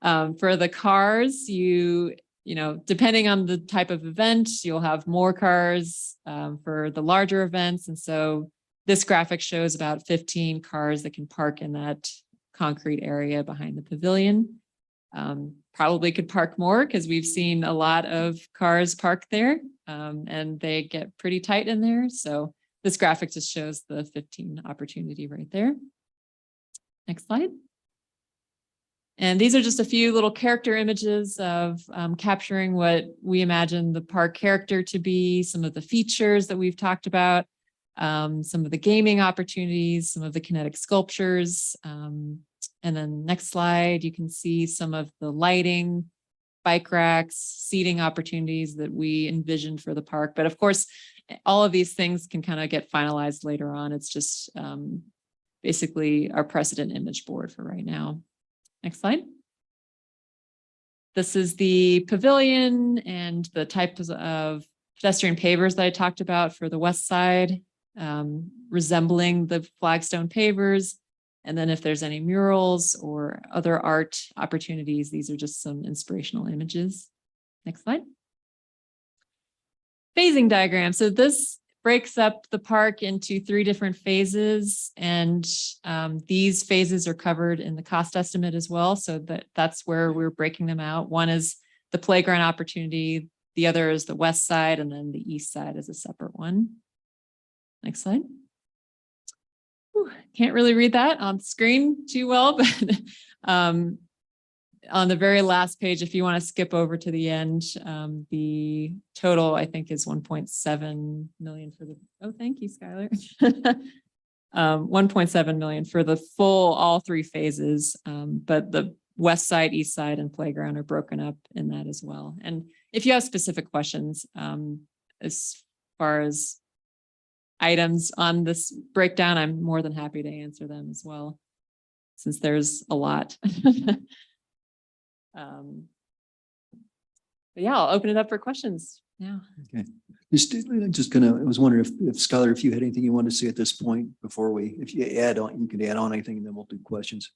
For the cars, you know, depending on the type of event, you'll have more cars for the larger events. And so this graphic shows about 15 cars that can park in that concrete area behind the pavilion. Probably could park more because we've seen a lot of cars parked there and they get pretty tight in there. So this graphic just shows the 15 opportunity right there. Next slide. And these are just a few little character images of capturing what we imagine the park character to be, some of the features that we've talked about, some of the gaming opportunities, some of the kinetic sculptures. And then next slide, you can see some of the lighting, bike racks, seating opportunities that we envisioned for the park. But of course, all of these things can kind of get finalized later on. It's just basically our precedent image board for right now. Next slide. This is the pavilion and the types of pedestrian pavers that I talked about for the west side, resembling the flagstone pavers. And then if there's any murals or other art opportunities, these are just some inspirational images. Next slide. Phasing diagram. So this breaks up the park into 3 different phases, and these phases are covered in the cost estimate as well. So that's where we're breaking them out. One is the playground opportunity, the other is the west side, and then the east side is a separate one. Next slide. Whew, can't really read that on screen too well, but on the very last page, if you want to skip over to the end, the total I think is 1.7 million for the, oh, thank you, Skylar. 1.7 million for the full, all 3 phases. But the west side, east side, and playground are broken up in that as well. And if you have specific questions, as far as items on this breakdown, I'm more than happy to answer them as well, since there's a lot. But yeah, I'll open it up for questions now. Okay. I was wondering if Skylar, if you had anything you wanted to say at this point before if you add on, you could add on anything and then we'll do questions.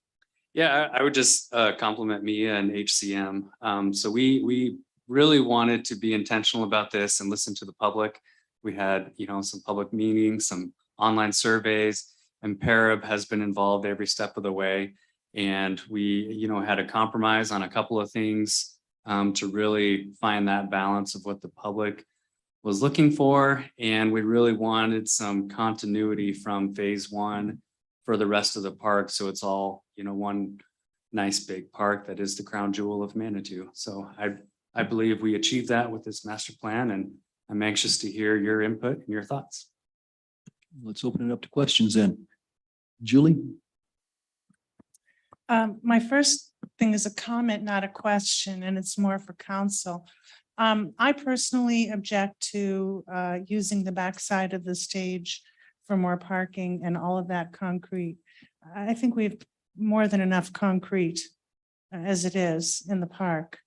Yeah, I would just compliment Mia and HCM. So we really wanted to be intentional about this and listen to the public. We had, some public meetings, some online surveys, and Parab has been involved every step of the way. And we, had a compromise on a couple of things to really find that balance of what the public was looking for. And we really wanted some continuity from phase one for the rest of the park. So it's all, one nice big park that is the crown jewel of Manitou. So I believe we achieved that with this master plan, and I'm anxious to hear your input and your thoughts. Let's open it up to questions then. Julie? My first thing is a comment, not a question, and it's more for council. I personally object to using the backside of the stage for more parking and all of that concrete. I think we have more than enough concrete as it is in the park.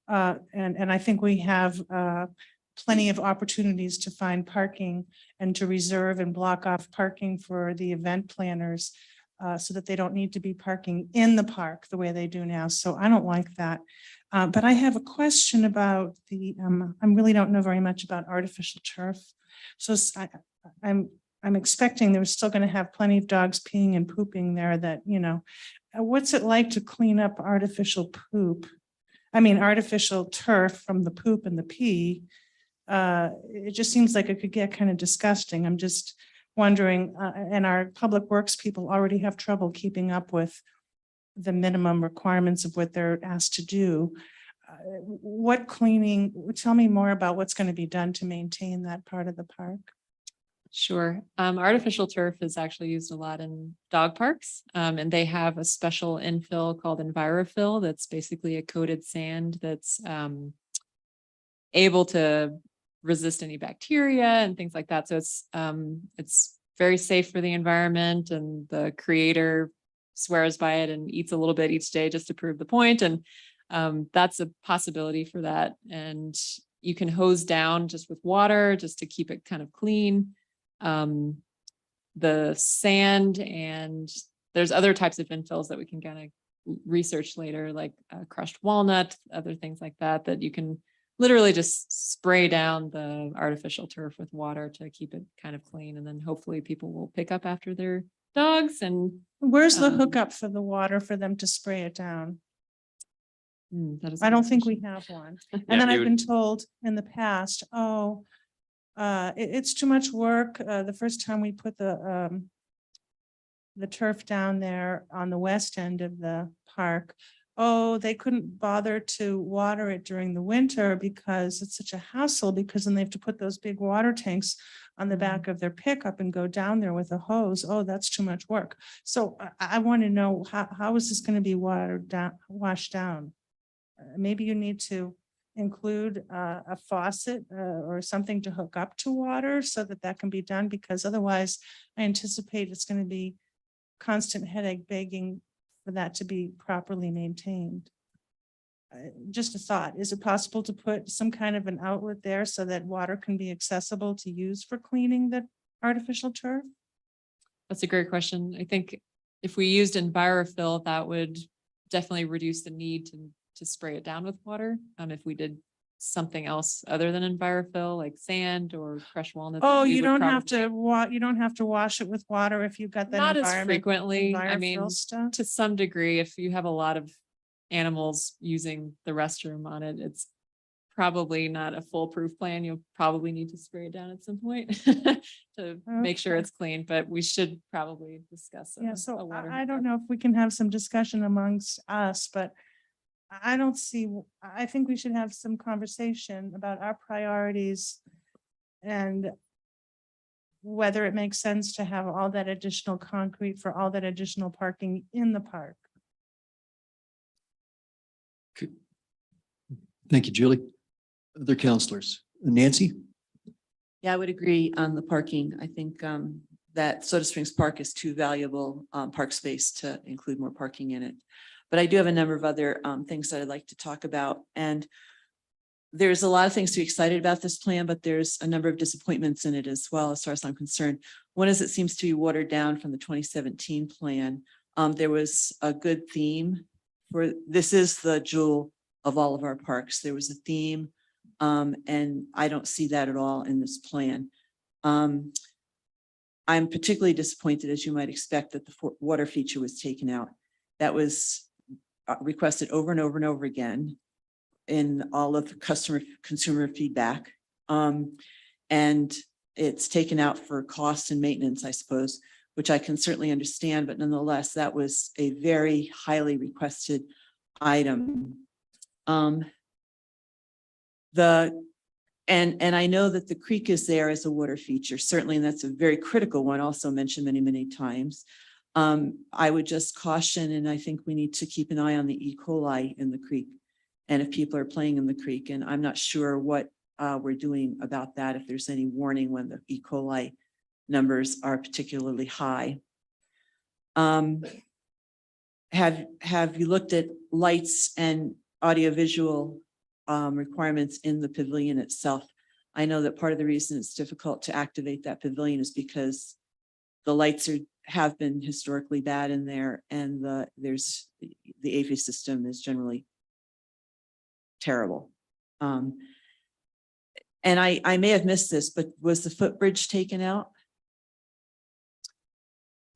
And I think we have plenty of opportunities to find parking and to reserve and block off parking for the event planners so that they don't need to be parking in the park the way they do now. So I don't like that. But I have a question about I really don't know very much about artificial turf. So I'm expecting they're still going to have plenty of dogs peeing and pooping there that, what's it like to clean up artificial poop? I mean, artificial turf from the poop and the pee. It just seems like it could get kind of disgusting. I'm just wondering, and our public works people already have trouble keeping up with the minimum requirements of what they're asked to do. What cleaning, tell me more about what's going to be done to maintain that part of the park. Sure. Artificial turf is actually used a lot in dog parks. And they have a special infill called EnviroFill. That's basically a coated sand that's able to resist any bacteria and things like that. So it's very safe for the environment, and the creator swears by it and eats a little bit each day just to prove the point. And that's a possibility for that. And you can hose down just with water just to keep it kind of clean. The sand, and there's other types of infills that we can kind of research later, like crushed walnut, other things like that, that you can literally just spray down the artificial turf with water to keep it kind of clean. And then hopefully people will pick up after their dogs. And Where's the hookup for the water for them to spray it down? that is. I don't think we have one. And Yeah, then you I've would- been told in the past, it's too much work. The first time we put the turf down there on the west end of the park, they couldn't bother to water it during the winter because it's such a hassle, because then they have to put those big water tanks on the back of their pickup and go down there with a hose. Oh, that's too much work. So I want to know, how is this going to be washed down? Maybe you need to include a faucet or something to hook up to water so that can be done, because otherwise I anticipate it's going to be constant headache begging for that to be properly maintained. Just a thought, is it possible to put some kind of an outlet there so that water can be accessible to use for cleaning the artificial turf? That's a great question. I think if we used EnviroFill, that would definitely reduce the need to spray it down with water. If we did something else other than EnviroFill, like sand or crushed walnuts. Oh, we you would don't have probably- to you don't have to wash it with water if you've got that Not as environment. frequently. I EnviroFill mean, stuff? to some degree, if you have a lot of animals using the restroom on it, it's probably not a foolproof plan. You'll probably need to spray it down at some point to make sure Okay. it's clean, but we should probably discuss. Yeah, a so water I don't hookup. know if we can have some discussion amongst us, but I don't see, I think we should have some conversation about our priorities and whether it makes sense to have all that additional concrete for all that additional parking in the park. Thank you, Julie. Other counselors? Nancy? Yeah, I would agree on the parking. I think that Soda Springs Park is too valuable park space to include more parking in it. But I do have a number of other things that I'd like to talk about. And there's a lot of things to be excited about this plan, but there's a number of disappointments in it as well, as far as I'm concerned. One is it seems to be watered down from the 2017 plan. There was a good theme for, this is the jewel of all of our parks. There was a theme, and I don't see that at all in this plan. I'm particularly disappointed, as you might expect, that the water feature was taken out. That was requested over and over and over again in all of the consumer feedback. And it's taken out for cost and maintenance, I suppose, which I can certainly understand, but nonetheless, that was a very highly requested item. And I know that the creek is there as a water feature, certainly, and that's a very critical one, also mentioned many, many times. I would just caution, and I think we need to keep an eye on the E. coli in the creek. And if people are playing in the creek, and I'm not sure what we're doing about that, if there's any warning when the E. coli numbers are particularly high. Have you looked at lights and audiovisual requirements in the pavilion itself? I know that part of the reason it's difficult to activate that pavilion is because the lights have been historically bad in there, and the AV system is generally terrible. And I may have missed this, but was the footbridge taken out?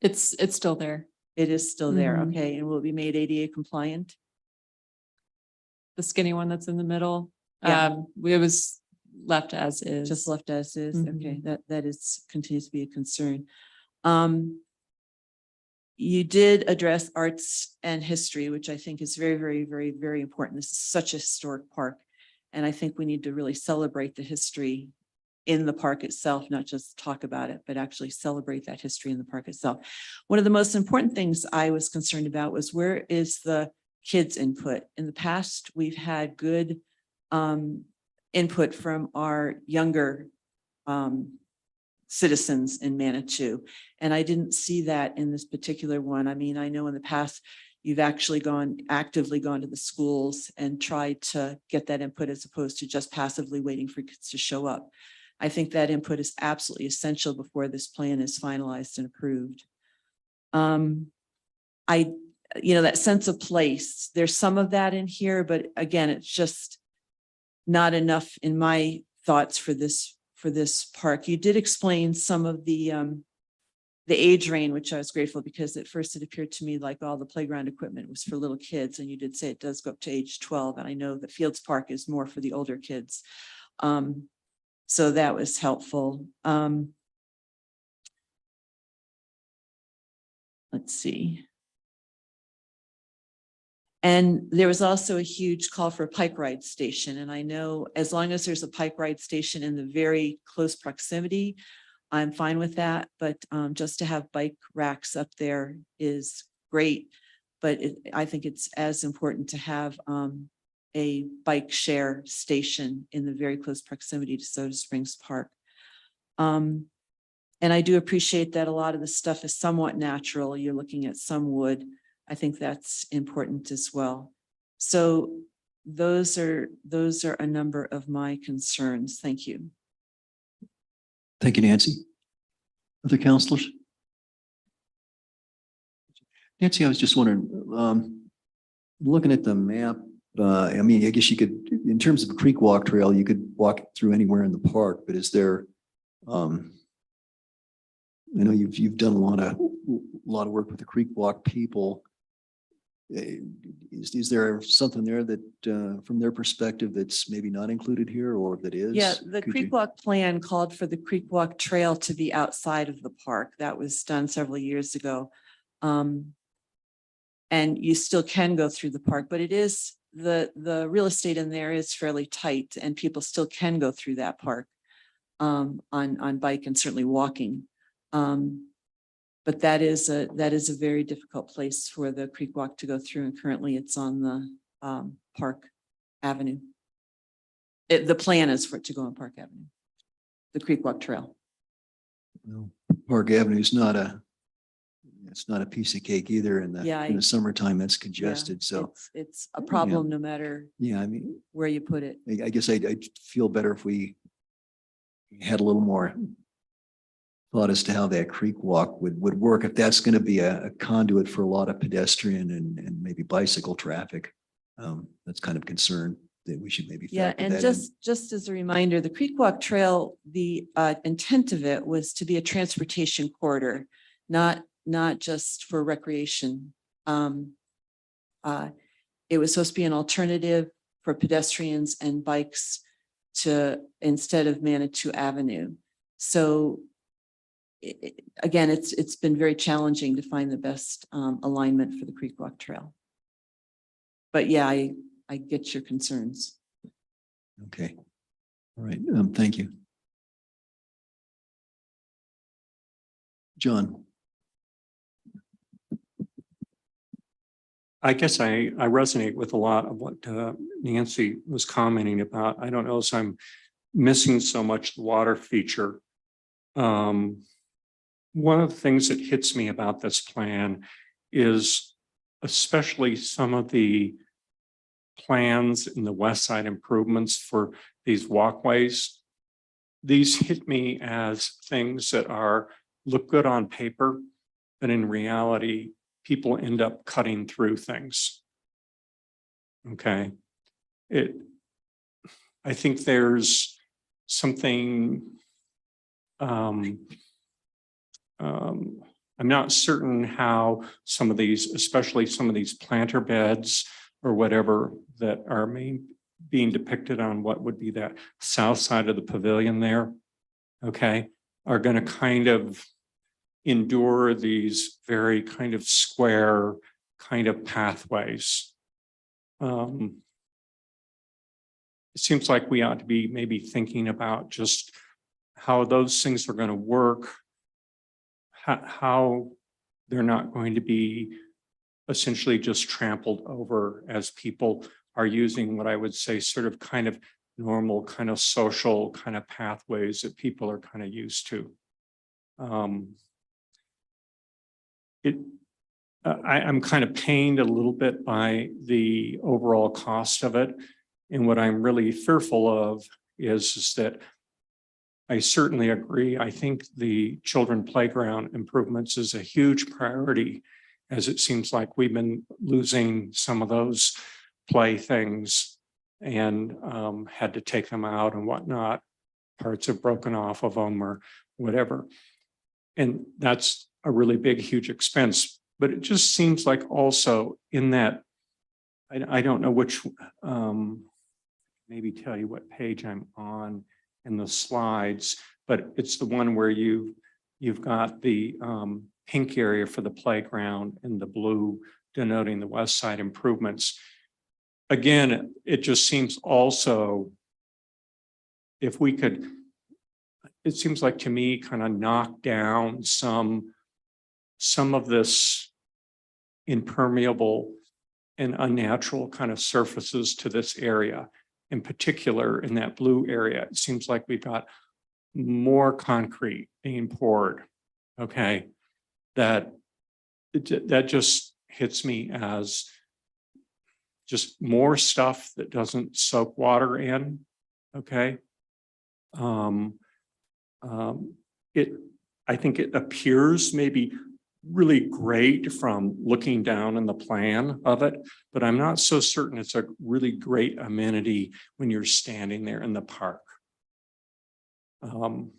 It's still there. It is still there, Mhm. okay, and will it be made ADA compliant? The skinny one that's in the middle. Yeah. It was left as is. Just left as is, okay, Mhm. that is, continues to be a concern. You did address arts and history, which I think is very, very, very, very important. This is such a historic park. And I think we need to really celebrate the history in the park itself, not just talk about it, but actually celebrate that history in the park itself. One of the most important things I was concerned about was, where is the kids' input? In the past, we've had good input from our younger citizens in Manitou. And I didn't see that in this particular one. I mean, I know in the past, you've actually actively gone to the schools and tried to get that input, as opposed to just passively waiting for kids to show up. I think that input is absolutely essential before this plan is finalized and approved. That sense of place, there's some of that in here, but again, it's just not enough in my thoughts for this park. You did explain some of the age range, which I was grateful, because at first it appeared to me like all the playground equipment was for little kids, and you did say it does go up to age 12. And I know that Fields Park is more for the older kids. So that was helpful. Let's see. And there was also a huge call for a bike ride station. And I know as long as there's a bike ride station in the very close proximity, I'm fine with that. But just to have bike racks up there is great. But I think it's as important to have a bike share station in the very close proximity to Soda Springs Park. And I do appreciate that a lot of the stuff is somewhat natural. You're looking at some wood. I think that's important as well. So those are a number of my concerns. Thank you. Thank you, Nancy. Other counselors? Nancy, I was just wondering, looking at the map, I mean, I guess you could, in terms of a creek walk trail, you could walk through anywhere in the park, but is there, I know you've done a lot of work with the creek walk people. Is there something there that, from their perspective, that's maybe not included here, or that is? Yeah, the Could Creek you- Walk plan called for the Creek Walk Trail to be outside of the park. That was done several years ago. And you still can go through the park, but it is, the real estate in there is fairly tight, and people still can go through that park on bike and certainly walking. But that is a very difficult place for the Creek Walk to go through, and currently it's on the Park Avenue. The plan is for it to go on Park Avenue, the Creek Walk Trail. Well, Park Avenue is not a piece of cake either. In Yeah, the summertime, it's Yeah, congested. So, it's a problem no matter yeah, I mean, where you put it. I guess I'd feel better if we had a little more thought as to how that creek walk would work, if that's going to be a conduit for a lot of pedestrian and maybe bicycle traffic. That's kind of a concern. that we should maybe Yeah, factor and that in. just as a reminder, the Creek Walk Trail, the intent of it was to be a transportation corridor, not just for recreation. It was supposed to be an alternative for pedestrians and bikes to, instead of Manitou Avenue. So again, it's been very challenging to find the best alignment for the Creek Walk Trail. But yeah, I get your concerns. Okay. All right. Thank you. John. I guess I resonate with a lot of what Nancy was commenting about. I don't know if I'm missing so much the water feature. One of the things that hits me about this plan is especially some of the plans in the west side improvements for these walkways. These hit me as things that look good on paper, but in reality, people end up cutting through things. Okay. I think there's something, I'm not certain how some of these, especially some of these planter beds or whatever that are being depicted on what would be that south side of the pavilion there, okay, are going to kind of endure these very kind of square kind of pathways. It seems like we ought to be maybe thinking about just how those things are going to work, how they're not going to be essentially just trampled over as people are using what I would say sort of kind of normal kind of social kind of pathways that people are kind of used to. I'm kind of pained a little bit by the overall cost of it. And what I'm really fearful of is that I certainly agree. I think the children playground improvements is a huge priority, as it seems like we've been losing some of those playthings and had to take them out and whatnot. Parts have broken off of them or whatever. And that's a really big, huge expense. But it just seems like also in that, I don't know which, maybe tell you what page I'm on in the slides, but it's the one where you've got the pink area for the playground and the blue denoting the west side improvements. Again, it just seems also, if we could, it seems like to me kind of knock down some of this impermeable and unnatural kind of surfaces to this area. In particular, in that blue area, it seems like we've got more concrete being poured. Okay, that just hits me as just more stuff that doesn't soak water in. Okay, I think it appears maybe really great from looking down in the plan of it, but I'm not so certain it's a really great amenity when you're standing there in the park. And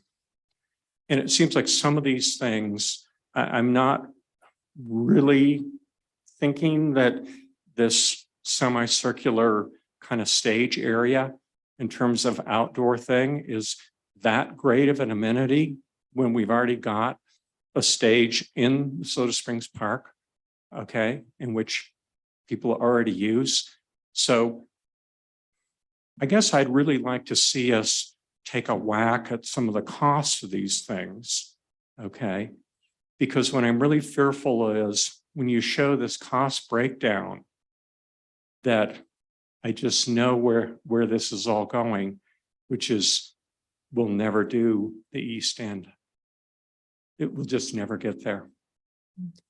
it seems like some of these things, I'm not really thinking that this semicircular kind of stage area in terms of outdoor thing is that great of an amenity when we've already got a stage in Soda Springs Park, okay, in which people already use. So I guess I'd really like to see us take a whack at some of the costs of these things, okay? Because what I'm really fearful is when you show this cost breakdown, that I just know where this is all going, which is we'll never do the East End. It will just never get there.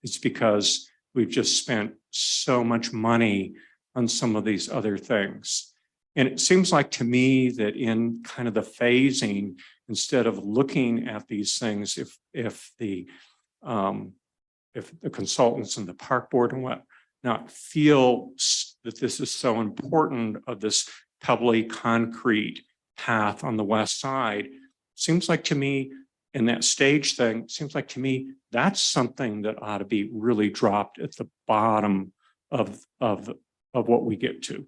It's because we've just spent so much money on some of these other things. And it seems like to me that in kind of the phasing, instead of looking at these things, if the consultants and the park board and whatnot feel that this is so important of this pebbly concrete path on the west side. Seems like to me, in that stage thing, seems like to me, that's something that ought to be really dropped at the bottom of what we get to.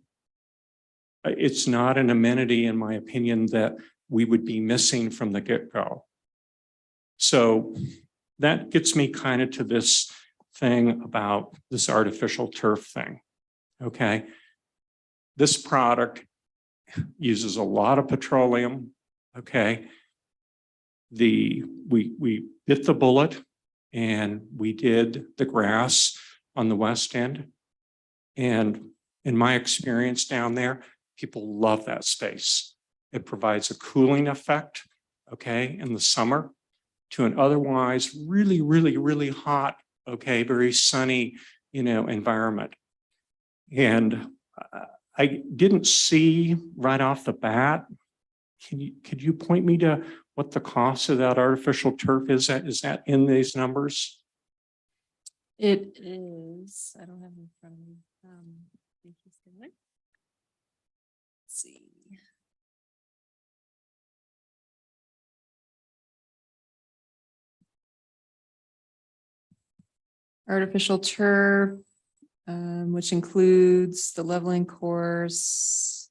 It's not an amenity, in my opinion, that we would be missing from the get-go. So that gets me kind of to this thing about this artificial turf thing. Okay. This product uses a lot of petroleum. Okay. We bit the bullet and we did the grass on the west end. And in my experience down there, people love that space. It provides a cooling effect, okay, in the summer to an otherwise really, really, really hot, okay, very sunny, environment. And I didn't see right off the bat. Could you point me to what the cost of that artificial turf is? Is that in these numbers? It is, I don't have it in front of me. I think he's gonna- Let's see. Artificial turf, which includes the leveling course,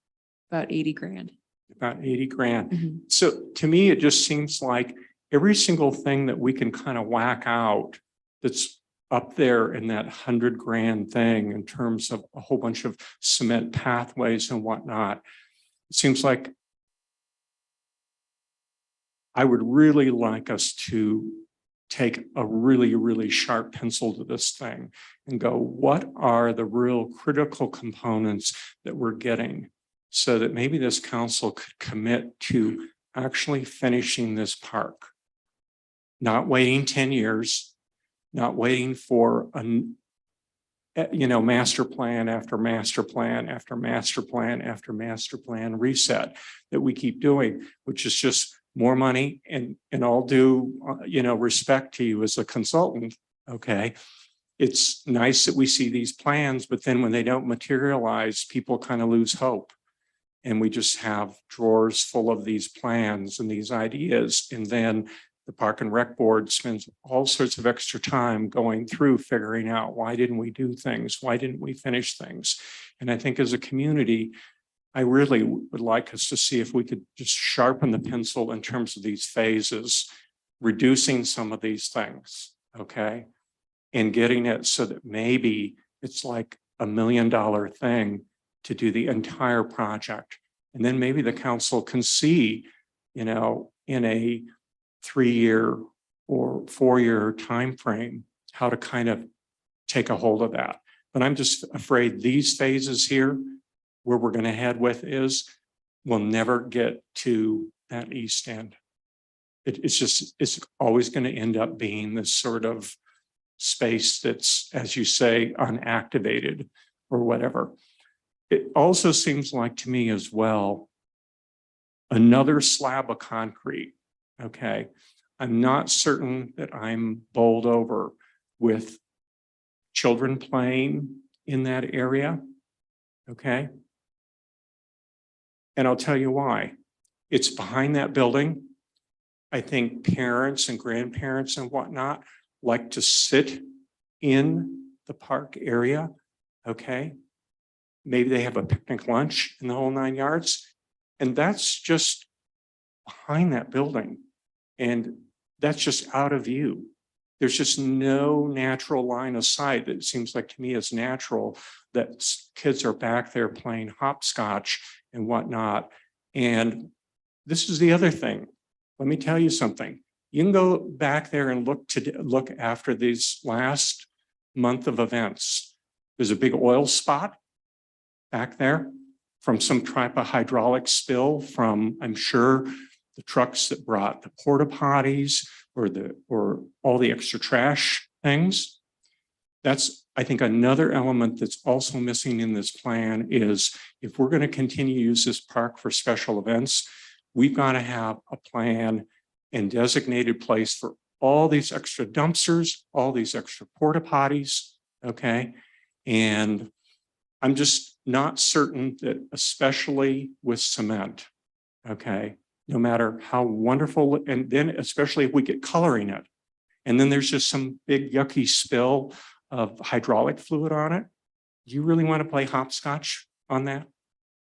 about 80 grand. About 80 grand. So to me, it just seems like every single thing that we can kind of whack out that's up there in that 100 grand thing in terms of a whole bunch of cement pathways and whatnot. It seems like I would really like us to take a really, really sharp pencil to this thing and go, what are the real critical components that we're getting so that maybe this council could commit to actually finishing this park, not waiting 10 years, not waiting for a master plan after master plan after master plan after master plan reset that we keep doing, which is just more money. And all due respect to you as a consultant, okay, it's nice that we see these plans, but then when they don't materialize, people kind of lose hope. And we just have drawers full of these plans and these ideas. And then the Park and Rec Board spends all sorts of extra time going through figuring out why didn't we do things? Why didn't we finish things? And I think as a community, I really would like us to see if we could just sharpen the pencil in terms of these phases, reducing some of these things, okay? And getting it so that maybe it's like $1 million thing to do the entire project. And then maybe the council can see, in a 3-year or 4-year time frame, how to kind of take a hold of that. But I'm just afraid these phases here, where we're going to head with is, we'll never get to that east end. It's always going to end up being this sort of space that's, as you say, unactivated or whatever. It also seems like to me as well, another slab of concrete. Okay. I'm not certain that I'm bowled over with children playing in that area. Okay. And I'll tell you why. It's behind that building. I think parents and grandparents and whatnot like to sit in the park area. Okay. Maybe they have a picnic lunch in the whole 9 yards. And that's just behind that building. And that's just out of view. There's just no natural line of sight that seems like to me is natural, that kids are back there playing hopscotch and whatnot. And this is the other thing. Let me tell you something. You can go back there and look after these last month of events. There's a big oil spot back there from some type of hydraulic spill from, I'm sure, the trucks that brought the porta potties or all the extra trash things. That's, I think, another element that's also missing in this plan is if we're going to continue to use this park for special events, we've got to have a plan and designated place for all these extra dumpsters, all these extra porta potties, okay? And I'm just not certain that, especially with cement, okay, no matter how wonderful, and then especially if we get coloring it, and then there's just some big yucky spill of hydraulic fluid on it. Do you really want to play hopscotch on that?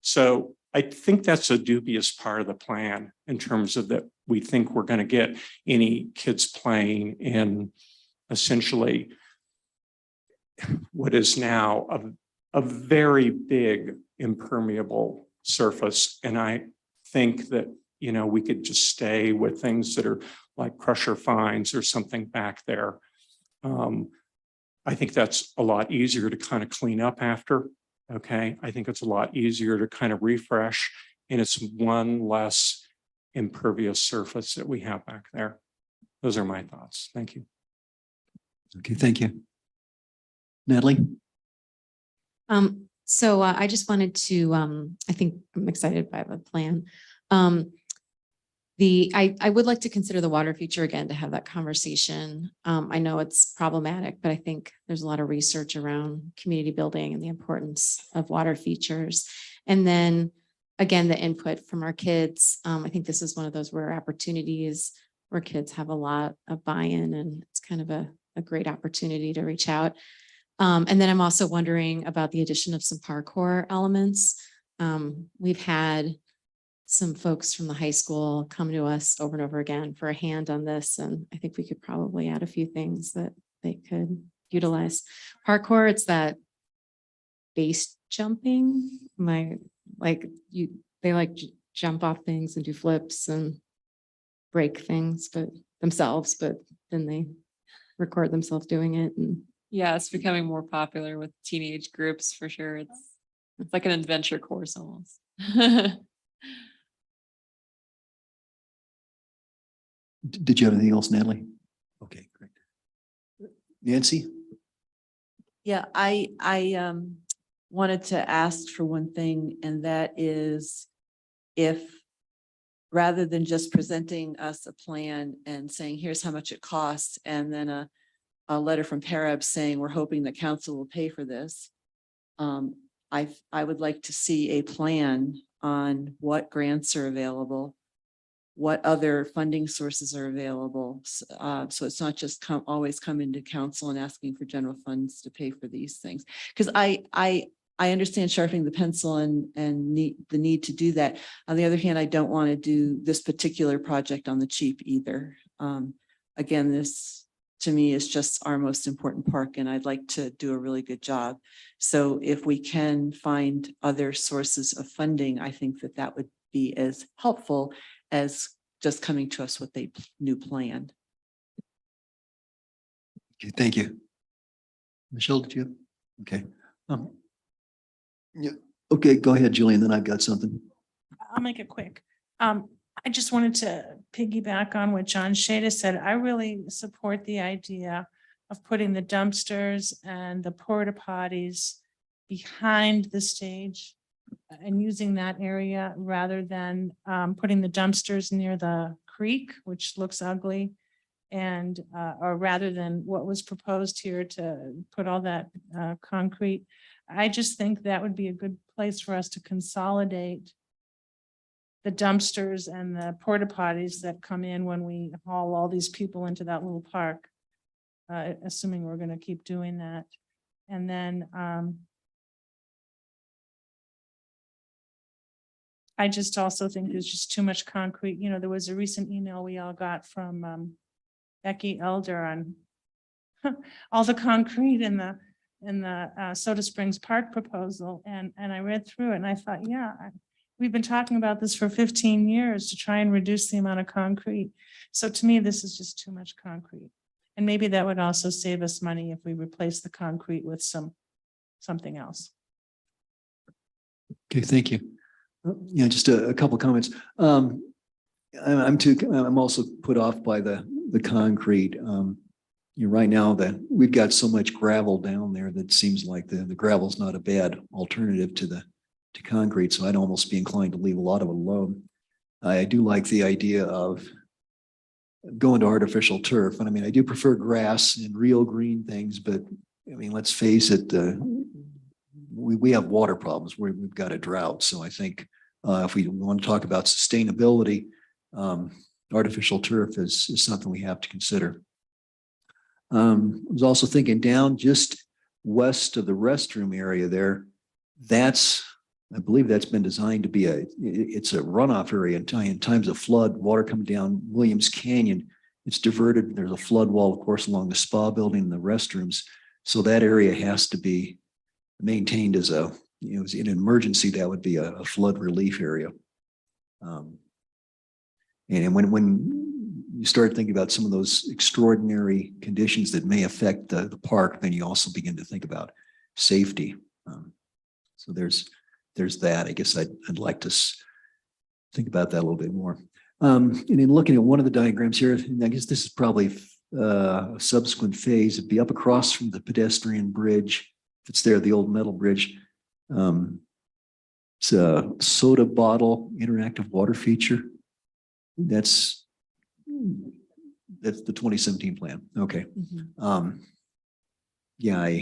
So I think that's a dubious part of the plan in terms of that we think we're going to get any kids playing in essentially what is now a very big impermeable surface. And I think that, you know, we could just stay with things that are like crusher fines or something back there. I think that's a lot easier to kind of clean up after. Okay, I think it's a lot easier to kind of refresh, and it's one less impervious surface that we have back there. Those are my thoughts. Thank you. Okay, thank you. Natalie? So I just wanted to, I think I'm excited by the plan. I would like to consider the water feature again to have that conversation. I know it's problematic, but I think there's a lot of research around community building and the importance of water features. And then again, the input from our kids. I think this is one of those rare opportunities where kids have a lot of buy-in, and it's kind of a great opportunity to reach out. And then I'm also wondering about the addition of some parkour elements. We've had some folks from the high school come to us over and over again for a hand on this. And I think we could probably add a few things that they could utilize. Parkour, it's that base jumping. They jump off things and do flips and break things, but themselves, but then they record themselves doing it. And Yeah, it's becoming more popular with teenage groups for sure. It's like an adventure course almost. Did you have anything else, Natalie? Okay, great. Nancy? Yeah, I wanted to ask for one thing, and that is if rather than just presenting us a plan and saying, here's how much it costs, and then a letter from Parab saying we're hoping that council will pay for this. I would like to see a plan on what grants are available, what other funding sources are available. So it's not just always coming to council and asking for general funds to pay for these things. Because I understand sharpening the pencil and the need to do that. On the other hand, I don't want to do this particular project on the cheap either. Again, this to me is just our most important park, and I'd like to do a really good job. So if we can find other sources of funding, I think that that would be as helpful as just coming to us with a new plan. Okay, thank you. Michelle, did you? Okay. Yeah. Okay, go ahead, Julian, then I've got something. I'll make it quick. I just wanted to piggyback on what John Shada said. I really support the idea of putting the dumpsters and the porta potties behind the stage and using that area rather than putting the dumpsters near the creek, which looks ugly. And or rather than what was proposed here to put all that concrete. I just think that would be a good place for us to consolidate the dumpsters and the porta potties that come in when we haul all these people into that little park, assuming we're going to keep doing that. And then I just also think there's just too much concrete. You know, there was a recent email we all got from Becky Elder on all the concrete in the Soda Springs Park proposal. And I read through it and I thought, yeah, we've been talking about this for 15 years to try and reduce the amount of concrete. So to me, this is just too much concrete. And maybe that would also save us money if we replace the concrete with something else. Okay, thank you. Yeah, just a couple comments. I'm also put off by the concrete. Right now that we've got so much gravel down there that seems like the gravel's not a bad alternative to concrete. So I'd almost be inclined to leave a lot of it alone. I do like the idea of going to artificial turf. And I mean, I do prefer grass and real green things, but I mean, let's face it, we have water problems. We've got a drought. So I think if we want to talk about sustainability, artificial turf is something we have to consider. I was also thinking down just west of the restroom area there, I believe that's been designed to be it's a runoff area in times of flood, water coming down Williams Canyon. It's diverted. There's a flood wall, of course, along the spa building and the restrooms. So that area has to be maintained as in an emergency, that would be a flood relief area. And when you start thinking about some of those extraordinary conditions that may affect the park, then you also begin to think about safety. So there's that. I guess I'd like to think about that a little bit more. And in looking at one of the diagrams here, and I guess this is probably a subsequent phase, it'd be up across from the pedestrian bridge. If it's there, the old metal bridge. It's a soda bottle interactive water feature. That's the 2017 plan. Okay. Yeah,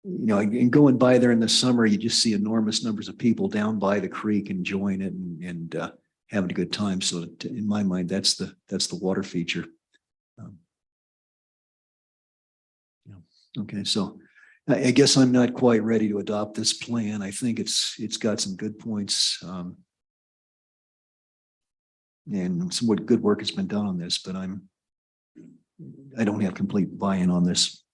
and going by there in the summer, you just see enormous numbers of people down by the creek enjoying it and having a good time. So in my mind, that's the water feature. Okay, so I guess I'm not quite ready to adopt this plan. I think it's got some good points. And some good work has been done on this, but I don't have complete buy-in on this.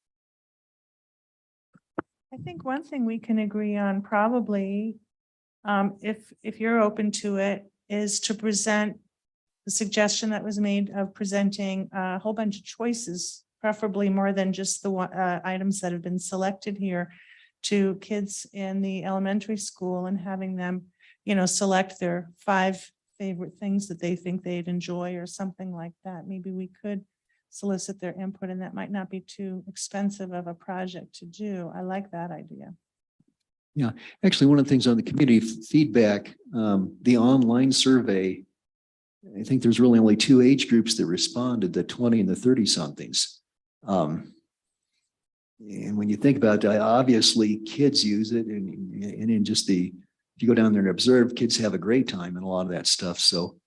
I think one thing we can agree on probably, if you're open to it, is to present the suggestion that was made of presenting a whole bunch of choices, preferably more than just the items that have been selected here, to kids in the elementary school and having them, select their 5 favorite things that they think they'd enjoy or something like that. Maybe we could solicit their input, and that might not be too expensive of a project to do. I like that idea. Yeah, actually, one of the things on the community feedback, the online survey, I think there's really only 2 age groups that responded, the 20 and the 30 somethings. And when you think about it, obviously kids use it, and in just if you go down there and observe, kids have a great time and a lot of that stuff. So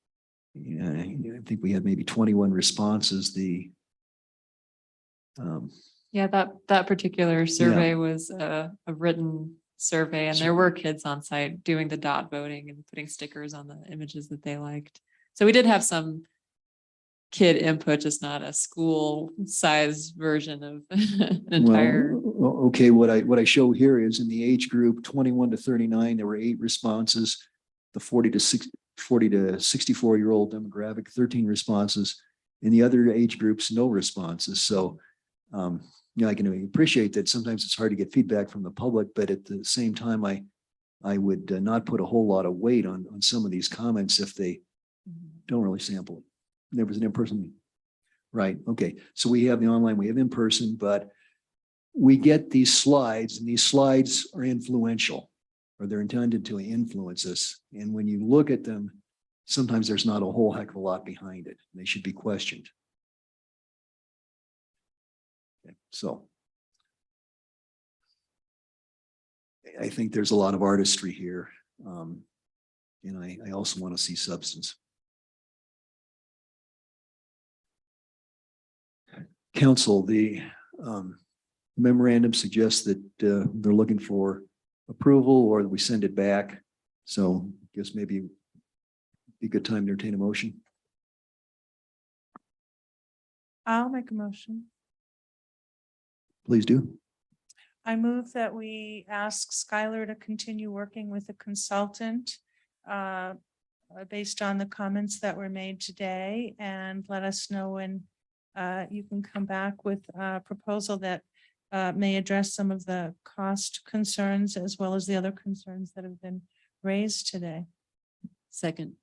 I think we had maybe 21 responses. Yeah, that particular survey was a written survey, and there were kids on site doing the dot voting and putting stickers on the images that they liked. So we did have some kid input, just not a school size version of an entire. Well, okay, what I show here is in the age group 21 to 39, there were 8 responses. The 40 to 64-year-old demographic, 13 responses. In the other age groups, no responses. So I can appreciate that sometimes it's hard to get feedback from the public, but at the same time, I would not put a whole lot of weight on some of these comments if they don't really sample it. There was an in-person, right? Okay, so we have the online, we have in-person, but we get these slides, and these slides are influential, or they're intended to influence us. And when you look at them, sometimes there's not a whole heck of a lot behind it. They should be questioned. Okay, so I think there's a lot of artistry here. And I also want to see substance. Council, the memorandum suggests that they're looking for approval or that we send it back. So I guess maybe be a good time to entertain a motion. I'll make a motion. Please do. I move that we ask Skylar to continue working with a consultant based on the comments that were made today, and let us know when you can come back with a proposal that may address some of the cost concerns as well as the other concerns that have been raised today. Second.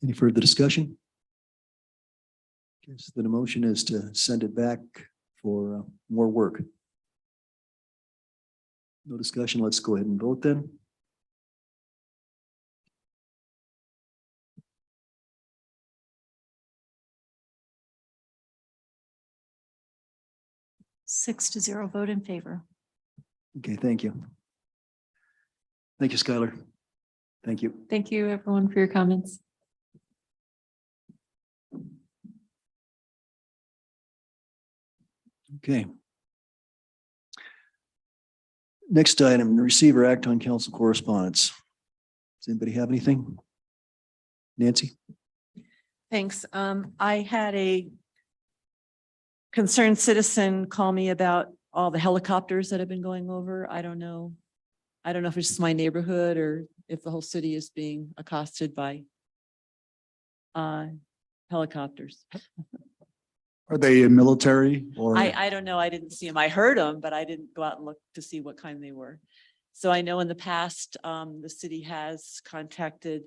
Any further discussion? Guess the motion is to send it back for more work. No discussion. Let's go ahead and vote then. Six to 0 vote in favor. Okay, thank you. Thank you, Skylar. Thank you. Thank you, everyone, for your comments. Okay. Next item, receive or act on council correspondence. Does anybody have anything? Nancy? Thanks. I had a concerned citizen call me about all the helicopters that have been going over. I don't know. I don't know if it's just my neighborhood or if the whole city is being accosted by helicopters. Are they military or? I don't know. I didn't see them. I heard them, but I didn't go out and look to see what kind they were. So I know in the past, the city has contacted,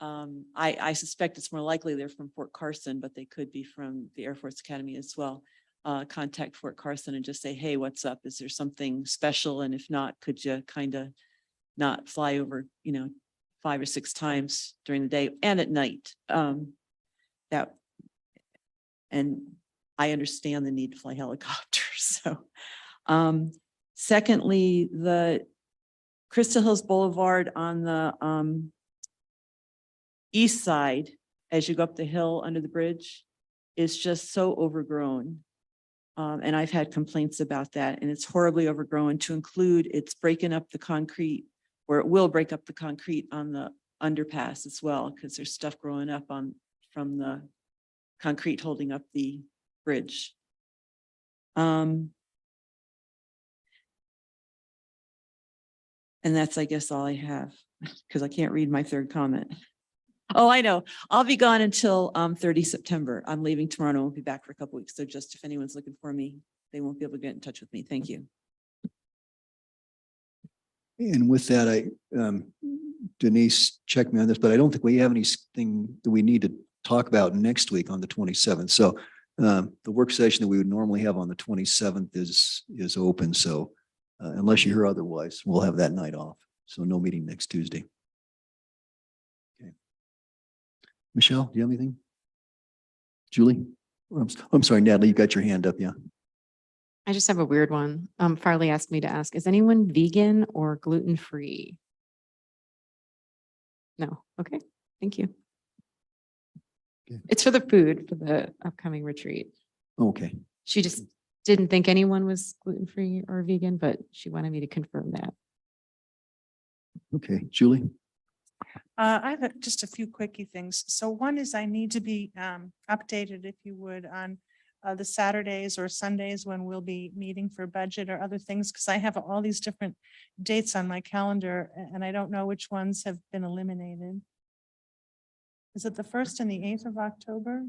I suspect it's more likely they're from Fort Carson, but they could be from the Air Force Academy as well. Contact Fort Carson and just say, hey, what's up? Is there something special? And if not, could you kind of not fly over, 5 or 6 times during the day and at night? And I understand the need to fly helicopters. So, secondly, the Crystal Hills Boulevard on the east side, as you go up the hill under the bridge, is just so overgrown. And I've had complaints about that, and it's horribly overgrown. To include, it's breaking up the concrete, or it will break up the concrete on the underpass as well, because there's stuff growing up from the concrete holding up the bridge. And that's, I guess, all I have, because I can't read my third comment. Oh, I know. I'll be gone until 30 September. I'm leaving tomorrow and I won't be back for a couple weeks. So just if anyone's looking for me, they won't be able to get in touch with me. Thank you. And with that, Denise checked me on this, but I don't think we have anything that we need to talk about next week on the 27th. So the work session that we would normally have on the 27th is open. So unless you hear otherwise, we'll have that night off. So no meeting next Tuesday. Okay. Michelle, do you have anything? Julie? I'm sorry, Natalie, you got your hand up, yeah. I just have a weird one. Farley asked me to ask, is anyone vegan or gluten-free? No. Okay. Thank you. Okay. It's for the food for the upcoming retreat. Okay. She just didn't think anyone was gluten-free or vegan, but she wanted me to confirm that. Okay. Julie? I have just a few quickie things. So one is I need to be updated, if you would, on the Saturdays or Sundays when we'll be meeting for budget or other things, because I have all these different dates on my calendar and I don't know which ones have been eliminated. Is it the 1st and the 8th of October?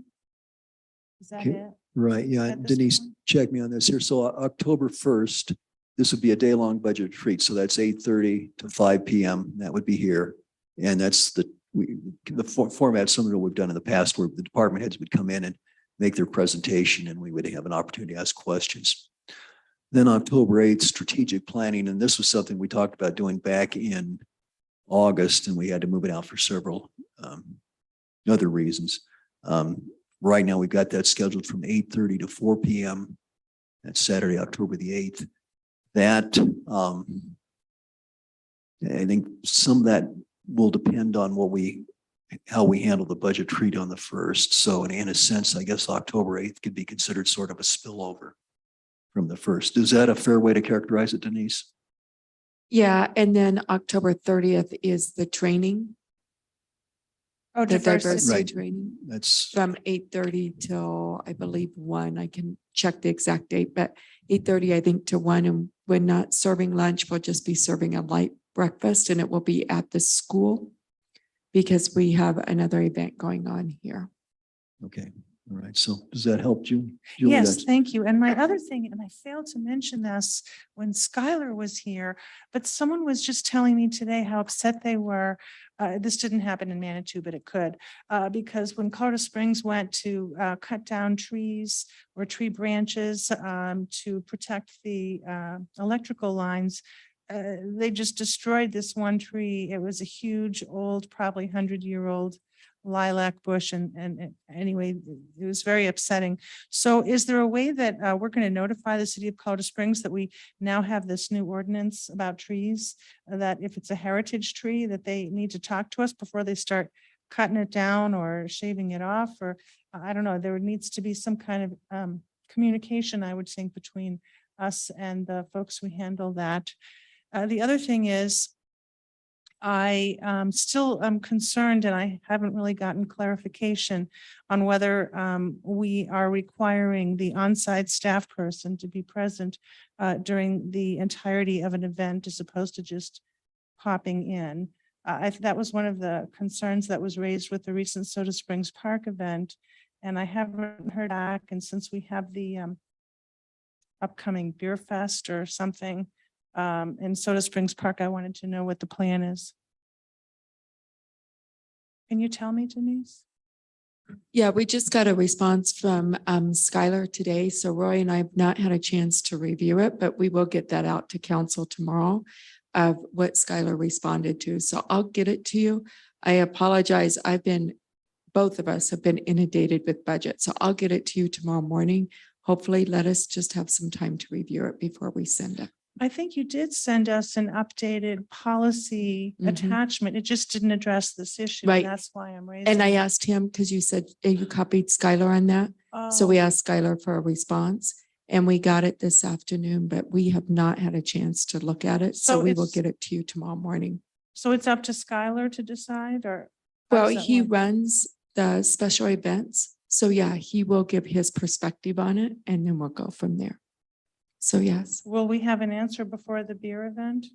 Is that Okay. it? Right, yeah, At this Denise, point? check me on this here. So October 1st, this would be a day-long budget retreat. So that's 8:30 to 5 PM. That would be here. And that's the format similar to what we've done in the past, where the department heads would come in and make their presentation and we would have an opportunity to ask questions. Then October 8th, strategic planning. And this was something we talked about doing back in August, and we had to move it out for several other reasons. Right now, we've got that scheduled from 8:30 to 4 PM. That's Saturday, October the 8th. That, I think some of that will depend on how we handle the budget treat on the 1st. So in a sense, I guess October 8th could be considered sort of a spillover from the 1st. Is that a fair way to characterize it, Denise? Yeah, and then October 30th is the training, Oh, the diversity. diversity Right. training That's, from 8:30 till, I believe, 1. I can check the exact date, but 8:30, I think, to 1. And we're not serving lunch. We'll just be serving a light breakfast and it will be at the school because we have another event going on here. okay. All right. So does that help, Julie? Julie, Yes, that's- thank you. And my other thing, and I failed to mention this when Skylar was here, but someone was just telling me today how upset they were. This didn't happen in Manitou, but it could, because when Colorado Springs went to cut down trees or tree branches to protect the electrical lines, they just destroyed this one tree. It was a huge, old, probably 100-year-old lilac bush and anyway, it was very upsetting. So is there a way that we're going to notify the city of Colorado Springs that we now have this new ordinance about trees? That if it's a heritage tree, that they need to talk to us before they start cutting it down or shaving it off, or I don't know, there needs to be some kind of communication, I would think, between us and the folks who handle that. The other thing is, I still am concerned, and I haven't really gotten clarification on whether we are requiring the on-site staff person to be present during the entirety of an event as opposed to just popping in. That was one of the concerns that was raised with the recent Soda Springs Park event, and I haven't heard back. And since we have the upcoming Beer Fest or something in Soda Springs Park, I wanted to know what the plan is. Can you tell me, Denise? Yeah, we just got a response from Skylar today. So Roy and I have not had a chance to review it, but we will get that out to council tomorrow of what Skylar responded to. So I'll get it to you. I apologize. Both of us have been inundated with budget. So I'll get it to you tomorrow morning. Hopefully, let us just have some time to review it before we send it. I think you did send us an updated policy Mhm. attachment. It just didn't address this issue. Right. And that's why I'm raising. And I it. asked him, because you said you copied Skylar on that. So we Oh, asked Skylar for a response and we got it this afternoon, but we have not had a chance to look at it. So So we will it's- get it to you tomorrow morning. So it's up to Skylar to decide, or? how Well, does that he work? runs the special events. So yeah, he will give his perspective on it and then we'll go from there. So yes, Will we have an answer before the beer event?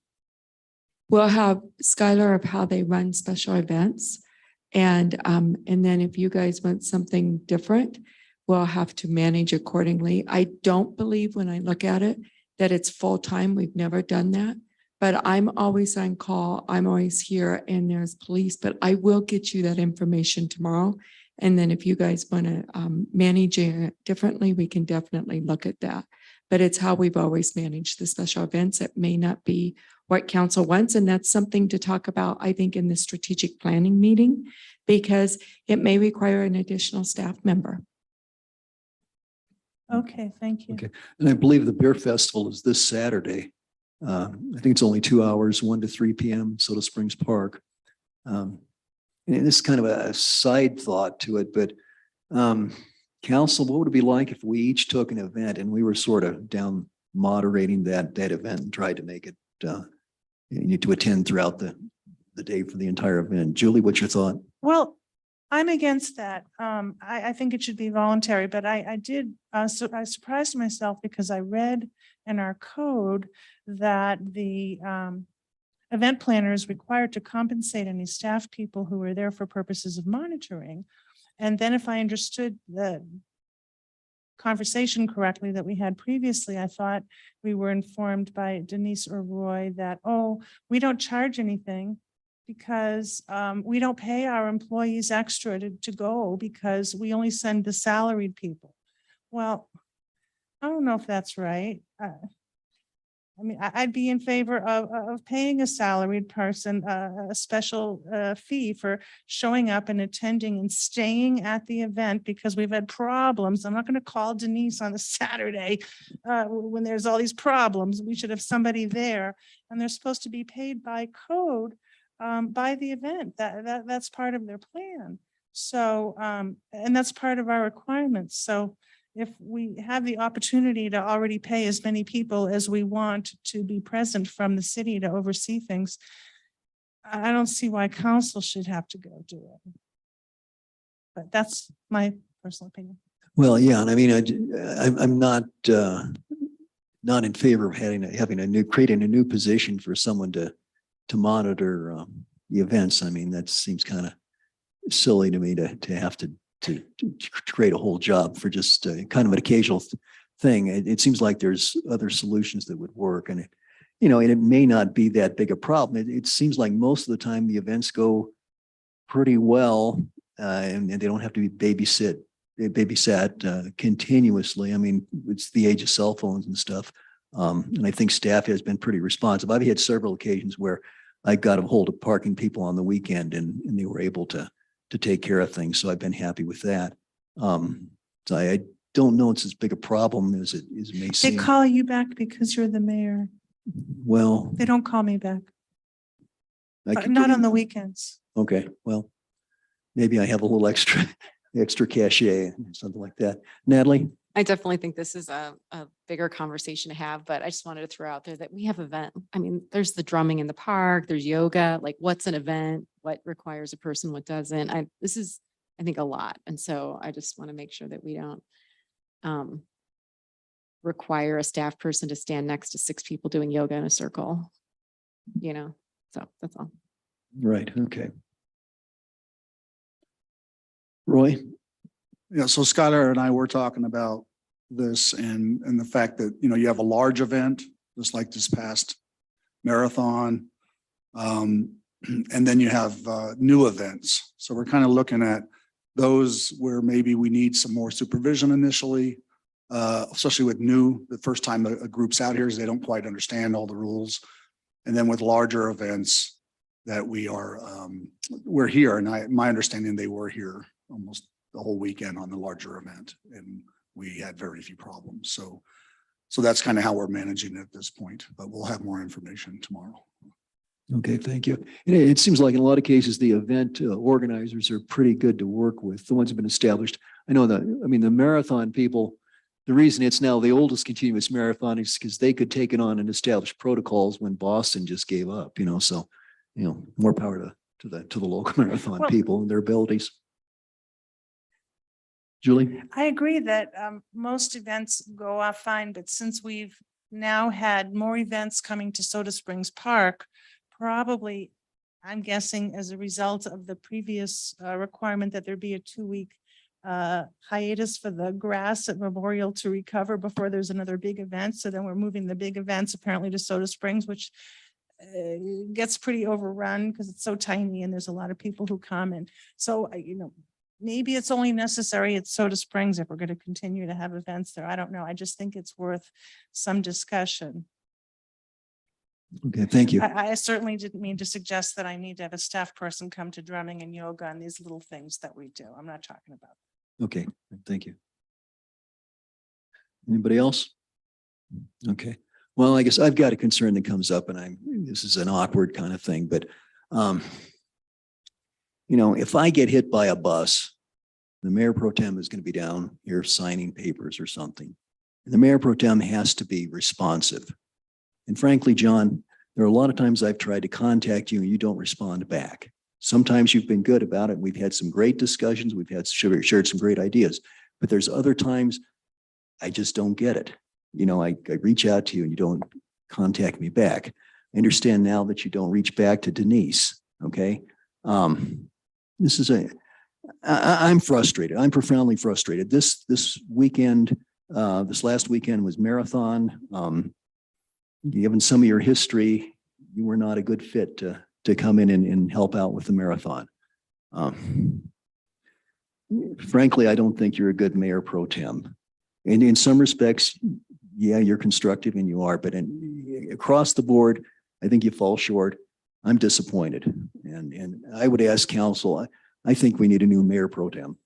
we'll have Skylar of how they run special events. And then if you guys want something different, we'll have to manage accordingly. I don't believe when I look at it that it's full-time. We've never done that. But I'm always on call. I'm always here and there's police, but I will get you that information tomorrow. And then if you guys want to manage it differently, we can definitely look at that. But it's how we've always managed the special events. It may not be what council wants, and that's something to talk about, I think, in the strategic planning meeting, because it may require an additional staff member. Okay, thank you. Okay. And I believe the beer festival is this Saturday. I think it's only 2 hours, 1 to 3 PM, Soda Springs Park. And this is kind of a side thought to it, but council, what would it be like if we each took an event and we were sort of down moderating that event and tried to make it to attend throughout the day for the entire event? Julie, what's your thought? Well, I'm against that. I think it should be voluntary, but I surprised myself because I read in our code that the event planner is required to compensate any staff people who are there for purposes of monitoring. And then if I understood the conversation correctly that we had previously, I thought we were informed by Denise or Roy that, oh, we don't charge anything because we don't pay our employees extra to go because we only send the salaried people. Well, I don't know if that's right. I mean, I'd be in favor of paying a salaried person a special fee for showing up and attending and staying at the event because we've had problems. I'm not going to call Denise on a Saturday when there's all these problems. We should have somebody there, and they're supposed to be paid by code by the event. That's part of their plan. So, and that's part of our requirements. So if we have the opportunity to already pay as many people as we want to be present from the city to oversee things, I don't see why council should have to go do it. But that's my personal opinion. Well, yeah, and I mean, I'm not in favor of creating a new position for someone to monitor the events. I mean, that seems kind of silly to me to have to create a whole job for just kind of an occasional thing. It seems like there's other solutions that would work, and it may not be that big a problem. It seems like most of the time the events go pretty well, and they don't have to be babysat continuously. I mean, it's the age of cell phones and stuff. And I think staff has been pretty responsive. I've had several occasions where I got a hold of parking people on the weekend and they were able to to take care of things. So I've been happy with that. So I don't know it's as big a problem as it may They seem. call you back because you're the mayor. Well, They don't call me back, I could not go- on the weekends. Okay, well, maybe I have a little extra cachet, something like that. Natalie? I definitely think this is a bigger conversation to have, but I just wanted to throw out there that we have event. I mean, there's the drumming in the park, there's yoga, like what's an event? What requires a person, what doesn't? This is, I think, a lot. And so I just want to make sure that we don't require a staff person to stand next to 6 people doing yoga in a circle, so that's all. Right, okay. Roy? Yeah, so Skylar and I were talking about this and the fact that, you have a large event, just like this past marathon. And then you have new events. So we're kind of looking at those where maybe we need some more supervision initially, especially with the first time a group's out here, is they don't quite understand all the rules. And then with larger events that we're here, and my understanding, they were here almost the whole weekend on the larger event, and we had very few problems. So that's kind of how we're managing it at this point, but we'll have more information tomorrow. Okay, thank you. And it seems like in a lot of cases, the event organizers are pretty good to work with, the ones who've been established. I know the marathon people, the reason it's now the oldest continuous marathon is because they could take it on and establish protocols when Boston just gave up, so, more power to the local marathon Well- people and their abilities. Julie? I agree that most events go off fine, but since we've now had more events coming to Soda Springs Park, probably, I'm guessing as a result of the previous requirement that there be a 2-week hiatus for the grass at Memorial to recover before there's another big event. So then we're moving the big events apparently to Soda Springs, which gets pretty overrun because it's so tiny and there's a lot of people who come. And so, maybe it's only necessary at Soda Springs if we're going to continue to have events there. I don't know. I just think it's worth some discussion. Okay, thank you. I certainly didn't mean to suggest that I need to have a staff person come to drumming and yoga and these little things that we do. I'm not talking about. Okay, thank you. Anybody else? Okay, well, I guess I've got a concern that comes up and this is an awkward kind of thing, but if I get hit by a bus, the mayor pro tem is going to be down here signing papers or something. And the mayor pro tem has to be responsive. And frankly, John, there are a lot of times I've tried to contact you and you don't respond back. Sometimes you've been good about it. We've had some great discussions. We've shared some great ideas, but there's other times I just don't get it. I reach out to you and you don't contact me back. I understand now that you don't reach back to Denise. Okay. I'm frustrated. I'm profoundly frustrated. This weekend, this last weekend was marathon. Given some of your history, you were not a good fit to come in and help out with the marathon. Frankly, I don't think you're a good mayor pro tem. And in some respects, yeah, you're constructive and you are, but across the board, I think you fall short. I'm disappointed. And I would ask council, I think we need a new mayor pro tem.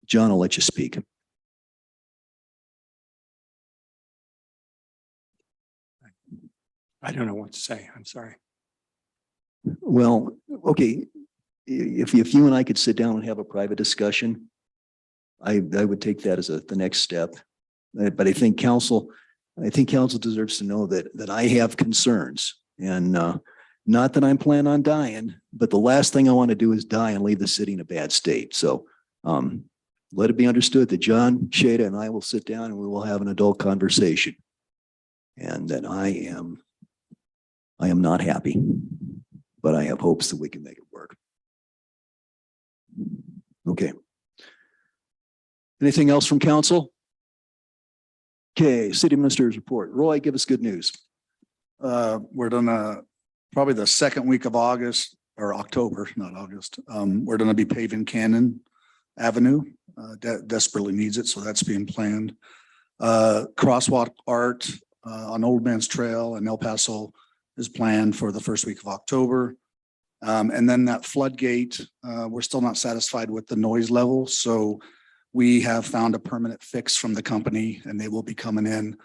John, I'll let you speak. I don't know what to say. I'm sorry. Well, okay, if you and I could sit down and have a private discussion, I would take that as the next step. But I think council deserves to know that I have concerns, and not that I'm planning on dying, but the last thing I want to do is die and leave the city in a bad state. So let it be understood that John Shada and I will sit down and we will have an adult conversation, and that I am not happy, but I have hopes that we can make it work. Okay. Anything else from council? Okay, city minister's report. Roy, give us good news. We're gonna, probably the second week of August or October, not August. We're gonna be paving Cannon Avenue. Desperately needs it, so that's being planned. Crosswalk art on Old Man's Trail in El Paso is planned for the first week of October. And then that floodgate, we're still not satisfied with the noise level. So we have found a permanent fix from the company and they will be coming in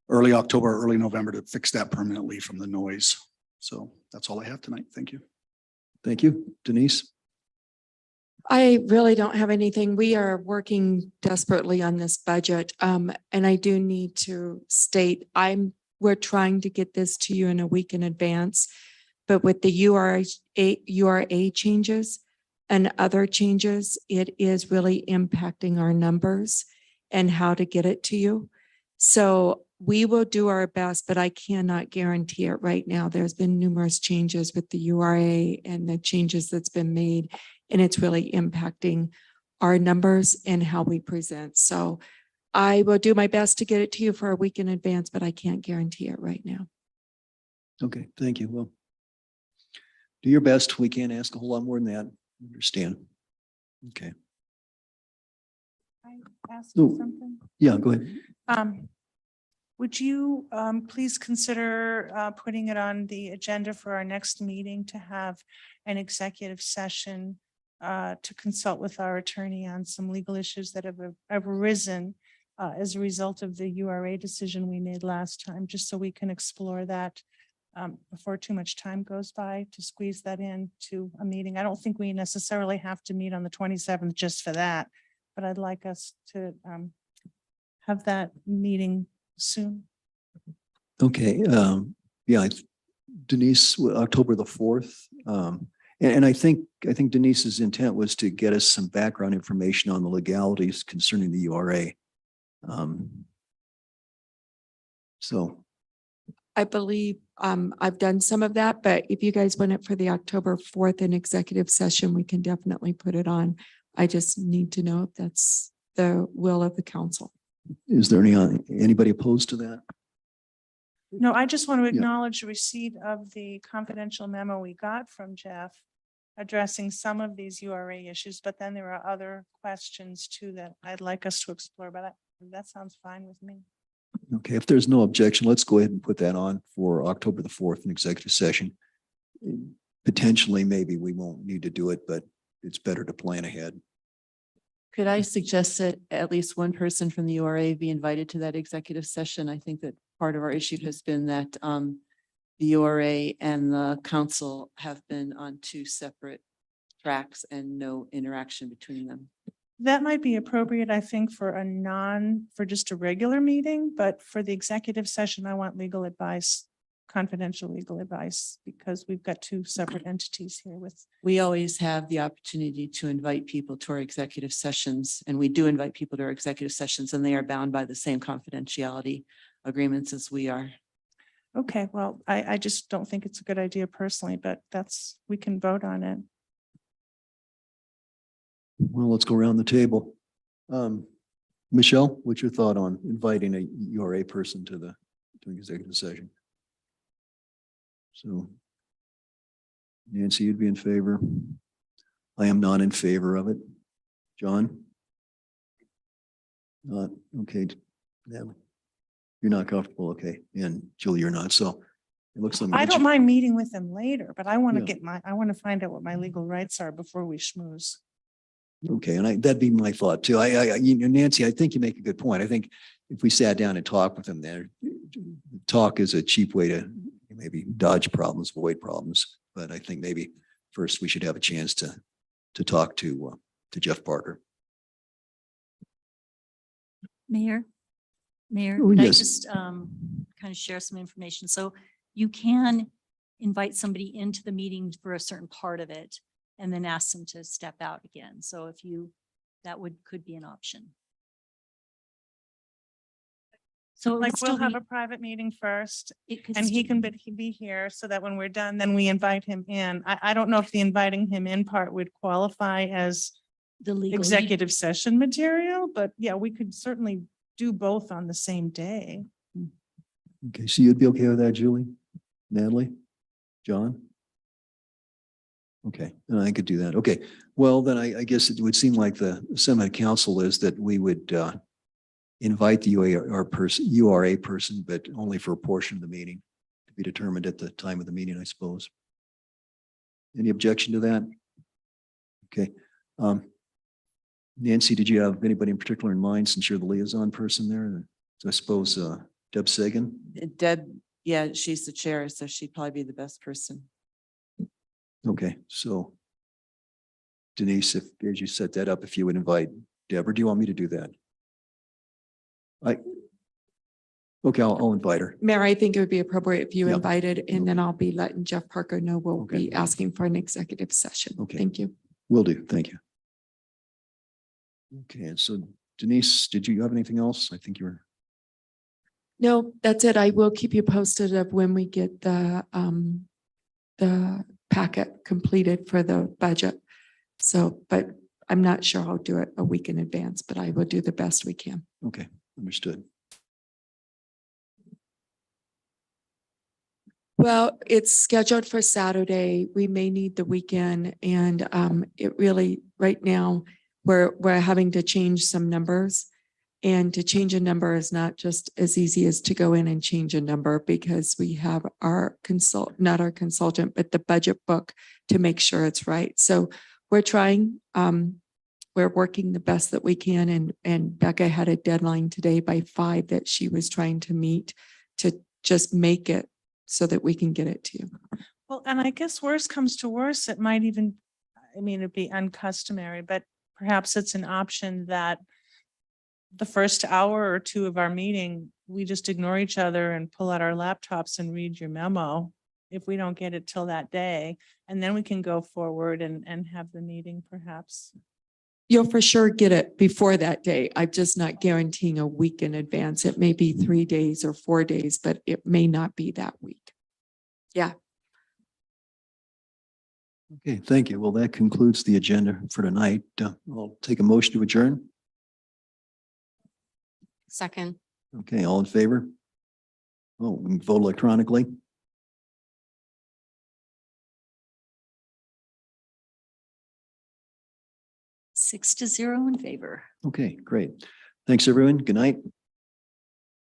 early October, early November to fix that permanently from the noise. So that's all I have tonight. Thank you. Thank you. Denise? I really don't have anything. We are working desperately on this budget. And I do need to state, we're trying to get this to you in a week in advance. But with the URA changes and other changes, it is really impacting our numbers and how to get it to you. So we will do our best, but I cannot guarantee it right now. There's been numerous changes with the URA and the changes that's been made, and it's really impacting our numbers and how we present. So I will do my best to get it to you for a week in advance, but I can't guarantee it right now. Okay, thank you. Well, do your best. We can't ask a whole lot more than that. Understand. Okay. I ask So- you something? Yeah, go ahead. Would you please consider putting it on the agenda for our next meeting to have an executive session to consult with our attorney on some legal issues that have arisen as a result of the URA decision we made last time, just so we can explore that before too much time goes by, to squeeze that in to a meeting. I don't think we necessarily have to meet on the 27th just for that, but I'd like us to have that meeting soon. Okay, yeah, Denise, October the 4th. And I think Denise's intent was to get us some background information on the legalities concerning the URA. So, I believe I've done some of that, but if you guys want it for the October 4th in executive session, we can definitely put it on. I just need to know if that's the will of the council. is there anybody opposed to that? No, I just want to Yeah. acknowledge the receipt of the confidential memo we got from Jeff addressing some of these URA issues, but then there are other questions too that I'd like us to explore, but that sounds fine with me. Okay, if there's no objection, let's go ahead and put that on for October the 4th in executive session. Potentially, maybe we won't need to do it, but it's better to plan ahead. Could I suggest that at least one person from the URA be invited to that executive session? I think that part of our issue has been that the URA and the council have been on two separate tracks and no interaction between them. That might be appropriate, I think, for just a regular meeting, but for the executive session, I want legal advice, confidential legal advice, because we've got two separate entities here with. We always have the opportunity to invite people to our executive sessions, and we do invite people to our executive sessions, and they are bound by the same confidentiality agreements as we are. Okay, well, I just don't think it's a good idea personally, but we can vote on it. Well, let's go around the table. Michelle, what's your thought on inviting a URA person to the executive session? So Nancy, you'd be in favor. I am not in favor of it. John? Not, okay. Natalie? You're not comfortable, okay. And Julie, you're not. So it looks like. I don't mind meeting with them later, but I want to Yeah. I want to find out what my legal rights are before we schmooze. Okay, and that'd be my thought too. Nancy, I think you make a good point. I think if we sat down and talked with them there, talk is a cheap way to maybe dodge problems, avoid problems. But I think maybe first we should have a chance to talk to Jeff Parker. Mayor, Oh, could I yes. just kind of share some information? So you can invite somebody into the meeting for a certain part of it and then ask them to step out again. So if that could be an option. So it would Like still we'll have be- a private meeting first it could and he still- can be here so that when we're done, then we invite him in. I don't know if the inviting him in part would qualify as the legal. executive session material, but yeah, we could certainly do both on the same day. Okay, so you'd be okay with that, Julie? Natalie? John? Okay, then I could do that. Okay, well, then I guess it would seem like the sentiment of council is that we would invite the URA person, but only for a portion of the meeting to be determined at the time of the meeting, I suppose. Any objection to that? Okay. Nancy, did you have anybody in particular in mind since you're the liaison person there? So I suppose Deb Sagan? Deb, yeah, she's the chair, so she'd probably be the best person. Okay, so Denise, if, as you set that up, if you would invite Deb, or do you want me to do that? Okay, I'll invite her. Mayor, I think it would be appropriate if you Yep. invited, and then I'll be letting Jeff Parker know we'll Okay. be asking for an executive session. Okay. Thank you. Will do. Thank you. Okay, and so Denise, did you have anything else? I think you were, No, that's it. I will keep you posted of when we get the packet completed for the budget. So, but I'm not sure I'll do it a week in advance, but I will do the best we can. okay, understood. Well, it's scheduled for Saturday. We may need the weekend, and it really, right now, we're having to change some numbers. And to change a number is not just as easy as to go in and change a number, because we have our not our consultant, but the budget book to make sure it's right. So we're trying, we're working the best that we can, and Becca had a deadline today by 5 that she was trying to meet to just make it so that we can get it to you. Well, and I guess worst comes to worst, it might even, I mean, it'd be uncustomary, but perhaps it's an option that the first hour or two of our meeting, we just ignore each other and pull out our laptops and read your memo if we don't get it till that day. And then we can go forward and have the meeting perhaps. You'll for sure get it before that day. I'm just not guaranteeing a week in advance. It may be 3 days or 4 days, but it may not be that week. Yeah. Okay, thank you. Well, that concludes the agenda for tonight. I'll take a motion to adjourn. Second. Okay, all in favor? Oh, we can vote electronically. Six to zero in favor. Okay, great. Thanks, everyone. Good night.